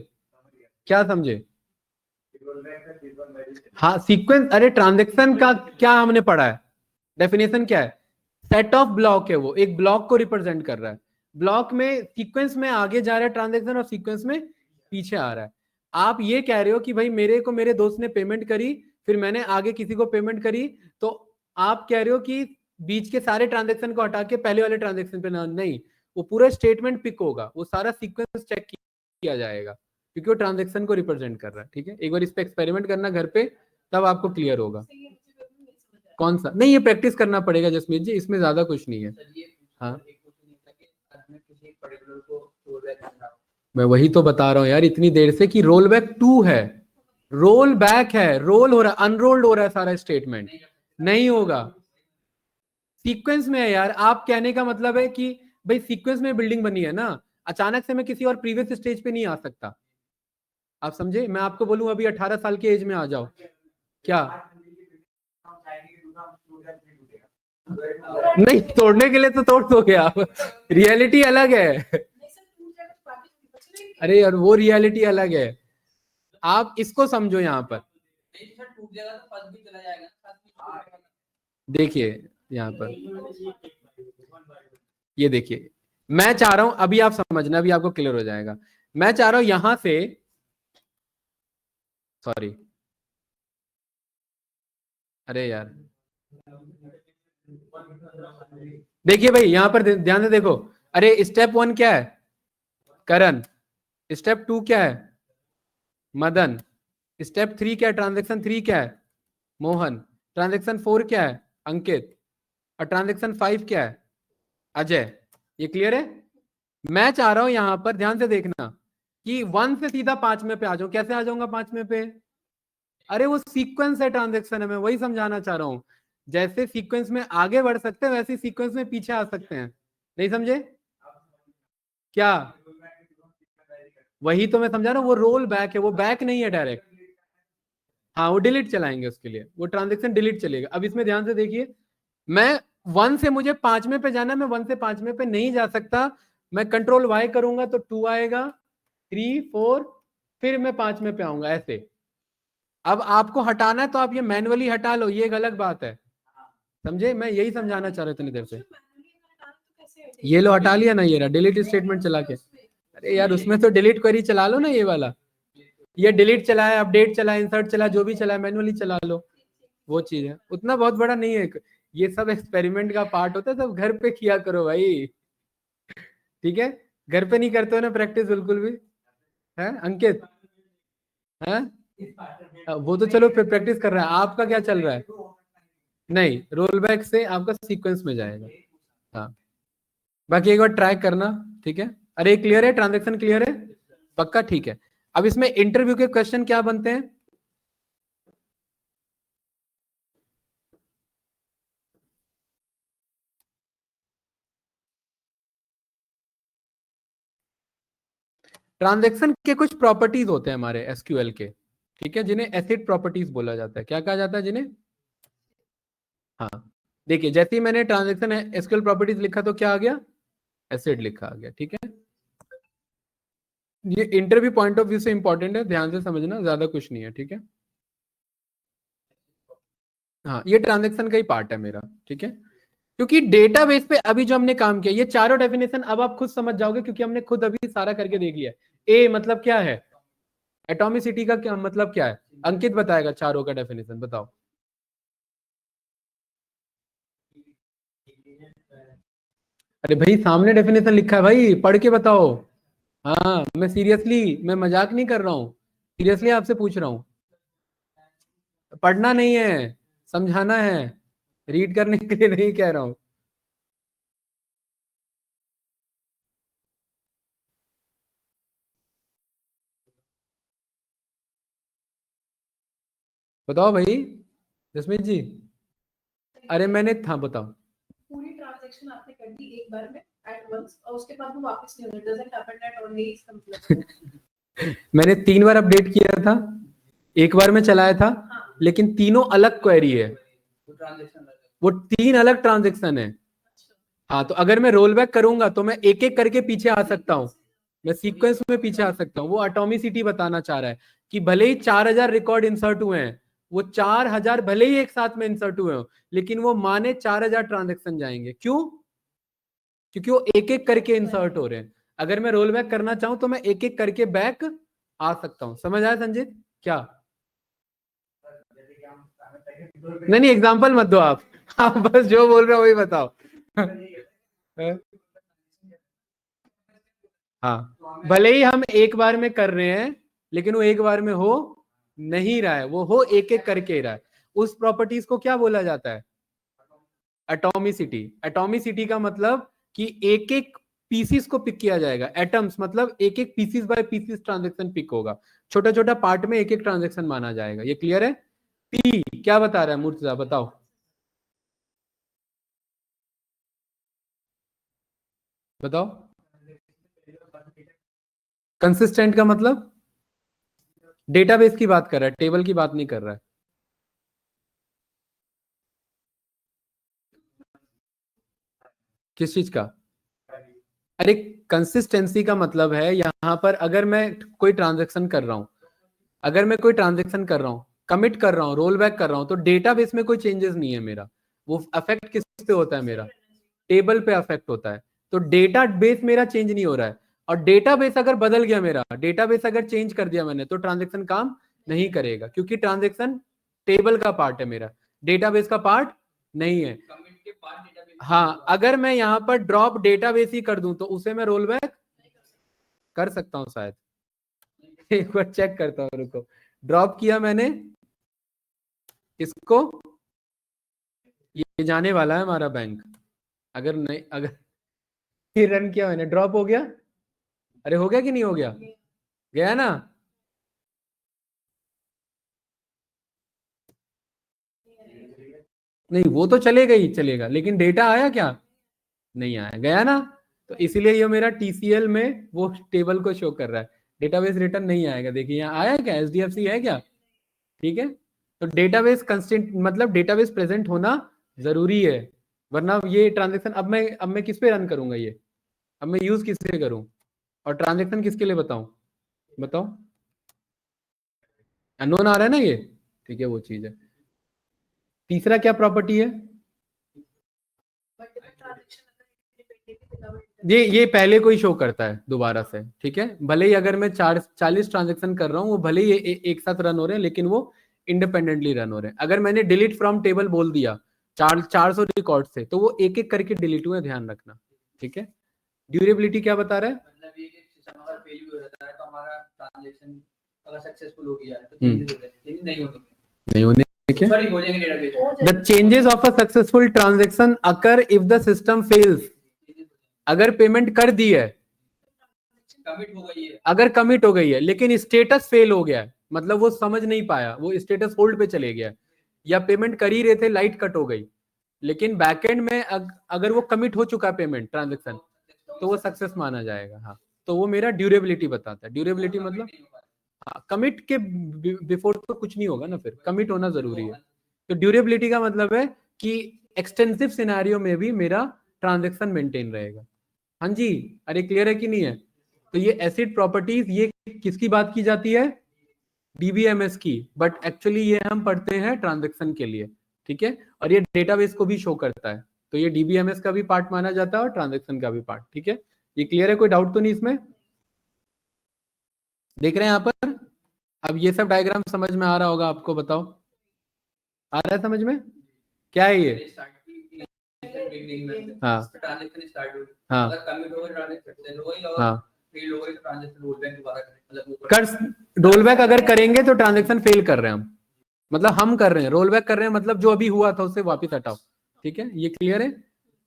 क्या समझे? हाँ सीक्वेंस, अरे ट्रांजैक्शन का क्या हमने पढ़ा है? डेफिनेशन क्या है? सेट ऑफ ब्लॉक है, वो एक ब्लॉक को रिप्रेजेंट कर रहा है। ब्लॉक में सीक्वेंस में आगे जा रहा है ट्रांजैक्शन और सीक्वेंस में पीछे आ रहा है। आप ये कह रहे हो कि भाई मेरे को मेरे दोस्त ने पेमेंट करी, फिर मैंने आगे किसी को पेमेंट करी, तो आप कह रहे हो कि बीच के सारे ट्रांजैक्शन को हटा के पहले वाले ट्रांजैक्शन पे नहीं, वो पूरा स्टेटमेंट पिक होगा, वो सारा सीक्वेंस चेक किया जाएगा क्योंकि वो ट्रांजैक्शन को रिप्रेजेंट कर रहा है। ठीक है, एक बार इस पे एक्सपेरिमेंट करना घर पे, तब आपको क्लियर होगा। कौन सा? नहीं, ये प्रैक्टिस करना पड़ेगा जसमीत जी, इसमें ज्यादा कुछ नहीं है। हाँ मैं वही तो बता रहा हूँ यार इतनी देर से कि रोल बैक 2 है, रोल बैक है, रोल हो रहा है, अनरोल्ड हो रहा है सारा स्टेटमेंट, नहीं होगा। सीक्वेंस में है यार। आप कहने का मतलब है कि भाई सीक्वेंस में बिल्डिंग बनी है ना, अचानक से मैं किसी और प्रीवियस स्टेज पे नहीं आ सकता। आप समझे? मैं आपको बोलूं अभी 18 साल के एज में आ जाओ, क्या नहीं? तोड़ने के लिए तो तोड़ दोगे आप, रियलिटी अलग है। अरे यार वो रियलिटी अलग है, आप इसको समझो। यहाँ पर टूट जाएगा तो फर्स्ट भी चला जाएगा। देखिए यहाँ पर ये देखिए, मैं चाह रहा हूं अभी आप समझना, अभी आपको क्लियर हो जाएगा। मैं चाह रहा हूं यहां से, सॉरी अरे यार देखिए भाई यहां पर ध्यान से देखो। अरे स्टेप 1 क्या है? करण। स्टेप 2 क्या है? मदन। स्टेप 3 क्या है? ट्रांजैक्शन 3 क्या है? मोहन। ट्रांजैक्शन 4 क्या है? अंकित। और ट्रांजैक्शन 5 क्या है? अजय, ये क्लियर है? मैं चाह रहा हूं यहां पर ध्यान से देखना कि 1 से सीधा 5 में पे आ जाऊं। कैसे आ जाऊंगा 5 में पे? अरे वो सीक्वेंस है ट्रांजेक्शन है, मैं वही समझाना चाह रहा हूं। जैसे सीक्वेंस में आगे बढ़ सकते हैं वैसे सीक्वेंस में पीछे आ सकते हैं। नहीं समझे क्या? वही तो मैं समझा रहा हूँ, वो रोल बैक है, वो बैक नहीं है डायरेक्ट। हाँ वो डिलीट चलाएंगे उसके लिए, वो ट्रांजेक्शन डिलीट चलेगा। अब इसमें ध्यान से देखिए, मैं 1 से मुझे 5 में पे जाना, मैं 1 से 5 में पे नहीं जा सकता। मैं कंट्रोल वाई करूंगा तो 2 आएगा, 3 4, फिर मैं 5 में पे आऊंगा ऐसे। अब आपको हटाना है तो आप ये मैनुअली हटा लो, ये एक अलग बात है। समझे? मैं यही समझाना चाह रहा इतनी देर से। ये लो हटा लिया ना, ये रहा डिलीट स्टेटमेंट चला के। अरे यार उसमें तो डिलीट क्वेरी चला लो ना, ये वाला। ये डिलीट चला है, अपडेट चला है, इंसर्ट चला, जो भी चला है मैनुअली चला लो, वो चीज है। उतना बहुत बड़ा नहीं है, ये सब एक्सपेरिमेंट का पार्ट होता है, सब घर पे किया करो भाई। ठीक है, घर पे नहीं करते हो ना प्रैक्टिस बिल्कुल भी, है अंकित? है वो तो चलो फिर प्रैक्टिस कर रहा है, आपका क्या चल रहा है? नहीं, रोल बैक से आपका सीक्वेंस में जाएगा। हाँ बाकी एक बार ट्राई करना, ठीक है? अरे क्लियर है, ट्रांजेक्शन क्लियर है पक्का? ठीक है। अब इसमें इंटरव्यू के क्वेश्चन क्या बनते हैं? ट्रांजैक्शन के कुछ प्रॉपर्टीज होते हैं हमारे एसक्यूएल के, ठीक है, जिन्हें एसिड प्रॉपर्टीज बोला जाता है। क्या कहा जाता है जिन्हें? हाँ देखिए, जैसे ही मैंने ट्रांजैक्शन एसक्यूएल प्रॉपर्टीज लिखा तो क्या आ गया? एसिड लिखा आ गया। ठीक है, ये इंटरव्यू पॉइंट ऑफ व्यू से इंपॉर्टेंट है, ध्यान से समझना, ज्यादा कुछ नहीं है। ठीक है, हाँ ये ट्रांजैक्शन का ही पार्ट है मेरा। ठीक है, क्योंकि डेटाबेस पे अभी जो हमने काम किया, ये चारों डेफिनेशन अब आप खुद समझ जाओगे, क्योंकि हमने खुद अभी सारा करके देख लिया। ए मतलब क्या है, एटॉमिसिटी का क्या मतलब क्या है? अंकित बताएगा चारों का डेफिनेशन, बताओ। अरे भाई सामने डेफिनेशन लिखा है भाई, पढ़ के बताओ। हाँ मैं सीरियसली, मैं मजाक नहीं कर रहा हूँ, सीरियसली आपसे पूछ रहा हूँ। पढ़ना नहीं है, समझाना है, रीड करने के लिए नहीं कह रहा हूँ। बताओ भाई जसमीत जी। अरे मैंने, हाँ बताओ। पूरी ट्रांजैक्शन आपने कर दी एक बार में एट वंस, और उसके बाद वो वापस नहीं होने, डजंट हैपन एट ओनली, इसका मतलब मैंने 3 बार अपडेट किया था, एक बार में चलाया था, हाँ। लेकिन तीनों अलग क्वेरी है, वो ट्रांजेक्शन वो 3 अलग ट्रांजेक्शन है। हाँ तो अगर मैं रोल बैक करूंगा तो मैं एक एक करके पीछे आ सकता हूँ, मैं सीक्वेंस में पीछे आ सकता हूँ। वो एटॉमिसिटी बताना चाह रहा है कि भले ही 4000 रिकॉर्ड इंसर्ट हुए हैं, वो 4000 भले ही एक साथ में इंसर्ट हुए हो, लेकिन वो माने 4000 ट्रांजेक्शन जाएंगे। क्यों? क्योंकि वो एक एक करके इंसर्ट हो रहे हैं। अगर मैं रोल बैक करना चाहूं तो मैं एक एक करके बैक आ सकता हूं। समझ आया संजीत? क्या? नहीं नहीं एग्जाम्पल मत दो आप बस जो बोल रहे हो वही बताओ। हाँ भले ही हम एक बार में कर रहे हैं, लेकिन वो एक बार में हो नहीं रहा है, वो हो एक एक करके ही रहा है। उस प्रॉपर्टीज को क्या बोला जाता है? एटॉमिसिटी। एटॉमिसिटी का मतलब कि एक एक पीसीस को पिक किया जाएगा। एटम्स मतलब एक एक pieces by pieces transaction pick होगा, छोटा छोटा पार्ट में एक एक ट्रांजेक्शन माना जाएगा। ये क्लियर है? पी क्या बता रहा है मुर्तजा, बताओ बताओ। कंसिस्टेंट का मतलब डेटाबेस की बात कर रहा है, टेबल की बात नहीं कर रहा है। किस चीज का? अरे कंसिस्टेंसी का मतलब है यहां पर, अगर मैं कोई ट्रांजेक्शन कर रहा हूं, अगर मैं कोई ट्रांजेक्शन कर रहा हूं, कमिट कर रहा हूं, रोल बैक कर रहा हूं, तो डेटाबेस में कोई चेंजेस नहीं है मेरा। वो अफेक्ट किस पे होता है मेरा? टेबल पे अफेक्ट होता है। तो डेटा बेस मेरा चेंज नहीं हो रहा है, और डेटाबेस अगर बदल गया मेरा, डेटाबेस अगर चेंज कर दिया मैंने, तो ट्रांजेक्शन काम नहीं करेगा, क्योंकि ट्रांजेक्शन टेबल का पार्ट है मेरा, डेटाबेस का पार्ट नहीं है। कमिट के बाद डेटाबेस। हाँ अगर मैं यहाँ पर ड्रॉप डेटाबेस ही कर दूं तो उसे मैं रोल बैक कर सकता हूँ शायद। एक बार चेक करता हूँ, रुको। ड्रॉप किया मैंने इसको, ये जाने वाला है हमारा बैंक। अगर नहीं, अगर फिर रन किया मैंने, ड्रॉप हो गया। अरे हो गया कि नहीं हो गया? गया ना? नहीं वो तो चलेगा ही चलेगा, लेकिन डेटा आया क्या? नहीं आया, गया ना? तो इसीलिए ये मेरा टीसीएल में वो टेबल को शो कर रहा है, डेटाबेस रिटर्न नहीं आएगा। देखिए यहाँ आया क्या, एसडीएफसी है क्या? ठीक है, तो डेटाबेस कंस्टेंट मतलब डेटाबेस प्रेजेंट होना जरूरी है, वरना ये ट्रांजेक्शन अब मैं किस पे रन करूंगा ये, अब मैं यूज किससे करूं, और ट्रांजेक्शन किसके लिए बताऊं, बताओ? अननोन आ रहा है ना ये, ठीक है वो चीज है। तीसरा क्या प्रॉपर्टी है? Multiple transaction अगर independently without ये पहले को ही शो करता है दोबारा से, ठीक है। भले ही अगर मैं 40 ट्रांजेक्शन कर रहा हूँ, वो भले ही एक साथ रन हो रहे हैं, लेकिन वो इंडिपेंडेंटली रन हो रहे हैं। अगर मैंने डिलीट फ्रॉम टेबल बोल दिया 400 रिकॉर्ड से, तो वो एक एक करके डिलीट हुए, ध्यान रखना, ठीक है। ड्यूरेबिलिटी क्या बता रहा है? मतलब ये कि सिस्टम अगर फेल भी हो जाता है तो हमारा ट्रांजैक्शन अगर सक्सेसफुल हो गया तो चेंजेस हो जाते हैं, चेंजेस नहीं होने क्या? सॉरी हो जाएंगे डेटाबेस हो The जाएगा। changes of a successful transaction occur if the system fails. अगर पेमेंट कर दी है, कमिट हो गई है, अगर कमिट हो गई है, लेकिन स्टेटस फेल हो गया है, मतलब वो समझ नहीं पाया, वो स्टेटस होल्ड पे चले गया, या पेमेंट कर ही रहे थे, लाइट कट हो गई, लेकिन बैकएंड में अगर वो कमिट हो चुका पेमेंट ट्रांजेक्शन, तो वो सक्सेस माना जाएगा। हाँ, तो वो मेरा ड्यूरेबिलिटी बताता है। ड्यूरेबिलिटी मतलब हाँ, कमिट के बिफोर तो कुछ नहीं होगा ना, फिर कमिट होना जरूरी है। तो ड्यूरेबिलिटी का मतलब है कि एक्सटेंसिव सिनेरियो में भी मेरा ट्रांजेक्शन मेंटेन रहेगा। हाँ जी, अरे क्लियर है कि नहीं है? तो ये एसिड प्रॉपर्टीज, ये किसकी बात की जाती है? डीबीएमएस की, बट एक्चुअली ये हम पढ़ते हैं ट्रांजेक्शन के लिए, ठीक है। और ये डेटाबेस को भी शो करता है, तो ये डीबीएमएस का भी पार्ट माना जाता है और ट्रांजेक्शन का भी पार्ट, ठीक है। ये क्लियर है, कोई डाउट तो नहीं इसमें? देख रहे हैं यहाँ पर? अब ये सब डायग्राम समझ में आ रहा होगा आपको, बताओ आ रहा है समझ में? क्या है ये? हाँ ट्रांजैक्शन स्टार्ट हुई, हाँ अगर कमिट हो गई ट्रांजैक्शन हो गई और हाँ, फेल हो गई तो ट्रांजैक्शन रोल बैक दोबारा करें, मतलब ऊपर कर रोल बैक अगर करेंगे तो ट्रांजेक्शन फेल कर रहे हैं हम, मतलब हम कर रहे हैं, रोल बैक कर रहे हैं मतलब जो अभी हुआ था उससे वापस हटाओ, ठीक है। ये क्लियर है?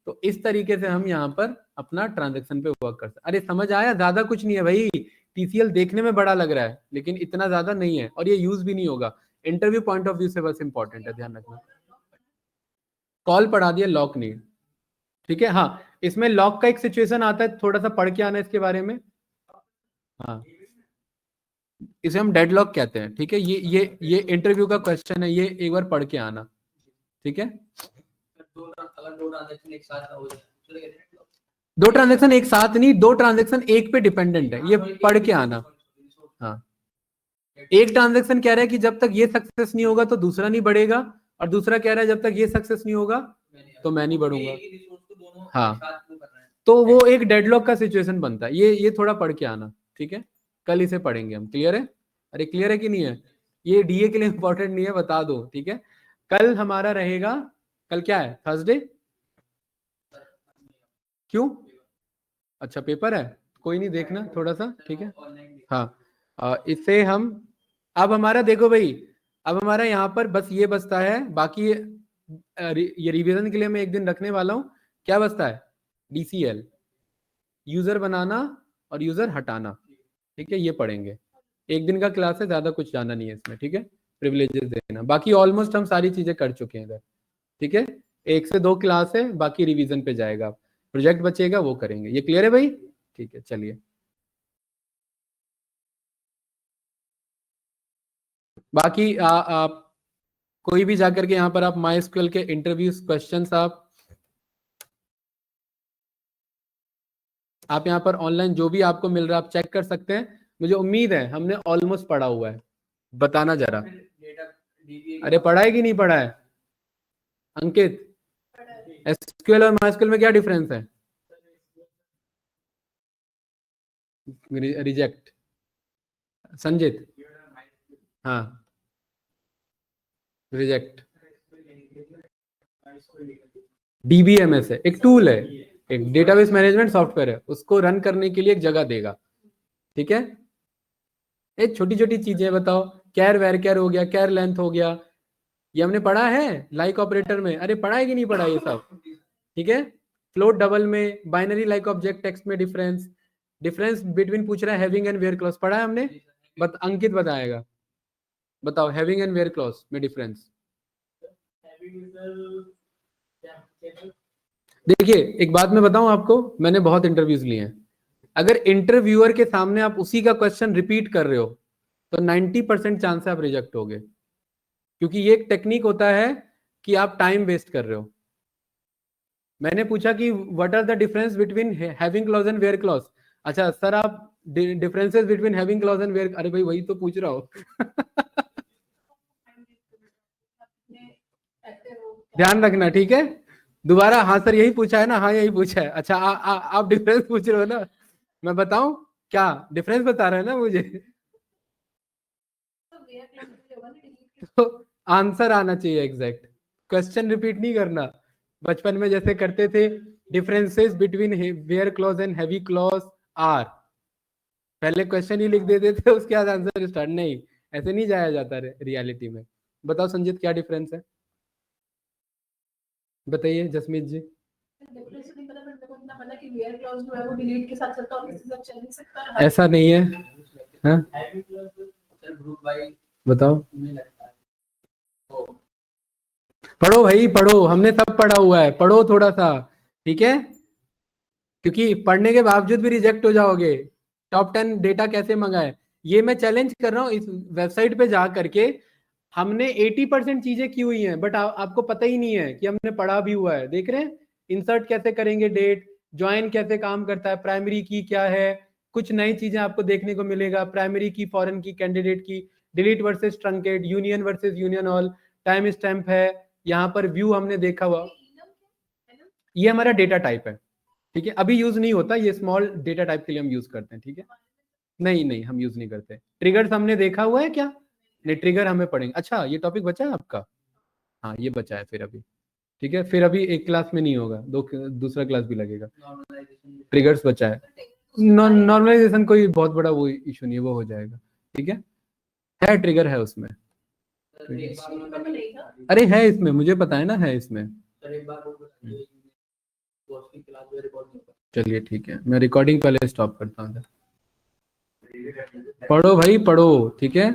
तो इस तरीके से हम यहाँ पर अपना ट्रांजेक्शन पे वर्क कर सकते। अरे समझ आया? ज्यादा कुछ नहीं है भाई, टीसीएल देखने में बड़ा लग रहा है, लेकिन इतना ज्यादा नहीं है, और ये यूज भी नहीं होगा, इंटरव्यू पॉइंट ऑफ व्यू से बस इंपॉर्टेंट है, ध्यान रखना। कॉल पढ़ा दिया, लॉक नहीं, ठीक है। हाँ, इसमें लॉक का एक सिचुएशन आता है, थोड़ा सा पढ़ के आना इसके बारे में। हाँ, इसे हम डेडलॉक कहते हैं, ठीक है। ये इंटरव्यू का क्वेश्चन है, ये एक बार पढ़ के आना, ठीक है। अगर दो ट्रांजैक्शन एक साथ हो जाए तो क्या करें? दो ट्रांजेक्शन एक साथ नहीं, दो ट्रांजेक्शन एक पे डिपेंडेंट है, ये पढ़ के आना। हाँ, एक ट्रांजेक्शन कह रहा है कि जब तक ये सक्सेस नहीं होगा तो दूसरा नहीं बढ़ेगा, और दूसरा कह रहा है जब तक ये सक्सेस नहीं होगा तो मैं नहीं बढ़ूंगा। हाँ, तो वो एक डेडलॉक का सिचुएशन बनता है। ये थोड़ा पढ़ के आना, ठीक है, कल इसे पढ़ेंगे हम। क्लियर है? अरे क्लियर है कि नहीं है? ये डीए के लिए इंपॉर्टेंट नहीं है, बता दो, ठीक है। कल हमारा रहेगा, कल क्या है, थर्सडे? क्यों? अच्छा पेपर है, कोई नहीं, देखना थोड़ा सा, ठीक है। हाँ, इससे हम अब हमारा देखो भाई, अब हमारा यहाँ पर बस ये बचता है, बाकी ये रिवीजन के लिए मैं एक दिन रखने वाला हूँ। क्या बचता है? डीसीएल, यूजर बनाना और यूजर हटाना, ठीक है, ये पढ़ेंगे। एक दिन का क्लास है, ज्यादा कुछ जाना नहीं है इसमें, ठीक है। प्रिविलेजेस देना, बाकी ऑलमोस्ट हम सारी चीजें कर चुके हैं इधर, ठीक है। 1 से 2 क्लास है, बाकी रिवीजन पे जाएगा, प्रोजेक्ट बचेगा वो करेंगे। ये क्लियर है भाई? ठीक है, चलिए। बाकी आप कोई भी जाकर के यहाँ पर आप माइस्क्यूएल के इंटरव्यूज क्वेश्चंस आप यहाँ पर ऑनलाइन जो भी आपको मिल रहा है आप चेक कर सकते हैं। मुझे उम्मीद है हमने ऑलमोस्ट पढ़ा हुआ है, बताना जरा। अरे पढ़ा है कि नहीं पढ़ा है अंकित? एसक्यूएल और माइस्क्यूएल में क्या डिफरेंस है? रिजेक्ट, संजित? हाँ, रिजेक्ट डीबीएमएस है, एक टूल है, एक डेटाबेस मैनेजमेंट सॉफ्टवेयर है, उसको रन करने के लिए एक जगह देगा, ठीक है। एक छोटी छोटी चीजें बताओ, कैर वेर कैर हो गया, कैर लेंथ हो गया, ये हमने पढ़ा है लाइक ऑपरेटर में। अरे पढ़ा है कि नहीं पढ़ा ये सब? ठीक है, फ्लोट डबल में, बाइनरी लाइक ऑब्जेक्ट टेक्स्ट में डिफरेंस, डिफरेंस बिटवीन पूछ रहा है हैविंग एंड वेयर क्लॉज, पढ़ा है हमने, अंकित बताएगा, बताओ हैविंग एंड वेयर क्लॉज में डिफरेंस। देखिए एक बात मैं बताऊं आपको, मैंने बहुत इंटरव्यूज लिए हैं, अगर इंटरव्यूअर के सामने आप उसी का क्वेश्चन रिपीट कर रहे हो तो 90% चांस है आप रिजेक्ट होगे, क्योंकि ये एक टेक्निक होता है कि आप टाइम वेस्ट कर रहे हो। मैंने पूछा कि what are the difference between having clause and where clause, अच्छा सर आप differences between having clause and where, अरे भाई वही तो पूछ रहा हो। ध्यान रखना ठीक है, दोबारा हाँ सर यही पूछा है ना, हाँ यही पूछा है, अच्छा आप डिफरेंस पूछ रहे हो ना, मैं बताऊं क्या डिफरेंस बता रहे हैं ना मुझे। तो आंसर आना चाहिए एग्जैक्ट, क्वेश्चन रिपीट नहीं करना। बचपन में जैसे करते थे, differences between where clause and heavy clause are, पहले क्वेश्चन ही लिख देते थे उसके बाद आंसर स्टार्ट, नहीं ऐसे नहीं जाया जाता रियलिटी में। बताओ संजीत क्या डिफरेंस है, बताइए जसमीत जी। डिफरेंस नहीं पता, पर मेरे को इतना पता कि वेयर क्लॉज जो है वो डिलीट के साथ चलता है और किसी के साथ चल नहीं सकता। ऐसा नहीं है, हाँ ग्रुप बाय बताओ, में लगता है। पढ़ो भाई पढ़ो, हमने सब पढ़ा हुआ है, पढ़ो थोड़ा सा ठीक है, क्योंकि पढ़ने के बावजूद भी रिजेक्ट हो जाओगे। टॉप 10 डेटा कैसे मंगाए, ये मैं चैलेंज कर रहा हूँ, इस वेबसाइट पे जा करके हमने 80% चीजें की हुई हैं, बट आपको पता ही नहीं है कि हमने पढ़ा भी हुआ है। देख रहे हैं इंसर्ट कैसे करेंगे डेट, ज्वाइन कैसे काम करता है, प्राइमरी की क्या है, कुछ नई चीजें आपको देखने को मिलेगा, प्राइमरी की, फॉरेन की, कैंडिडेट की, delete versus truncate, union versus union all, time stamp है, यहाँ पर व्यू हमने देखा हुआ, ये हमारा डेटा टाइप है ठीक है, अभी यूज नहीं होता, ये स्मॉल डेटा टाइप के लिए हम यूज करते हैं ठीक है, नहीं नहीं हम यूज नहीं करते। ट्रिगर्स हमने देखा हुआ है क्या, नहीं ट्रिगर हमें पढ़ेंगे, अच्छा ये टॉपिक बचा है आपका, हाँ ये बचा है फिर अभी, ठीक है फिर अभी एक क्लास में नहीं होगा, दूसरा क्लास भी लगेगा, ट्रिगर्स बचा है, नॉर्मलाइजेशन कोई बहुत बड़ा वो इशू नहीं है, वो हो जाएगा ठीक है ट्रिगर है उसमें, अरे है इसमें, मुझे पता है ना है इसमें, चलिए ठीक है मैं रिकॉर्डिंग पहले स्टॉप करता हूँ, पढ़ो भाई पढ़ो ठीक है।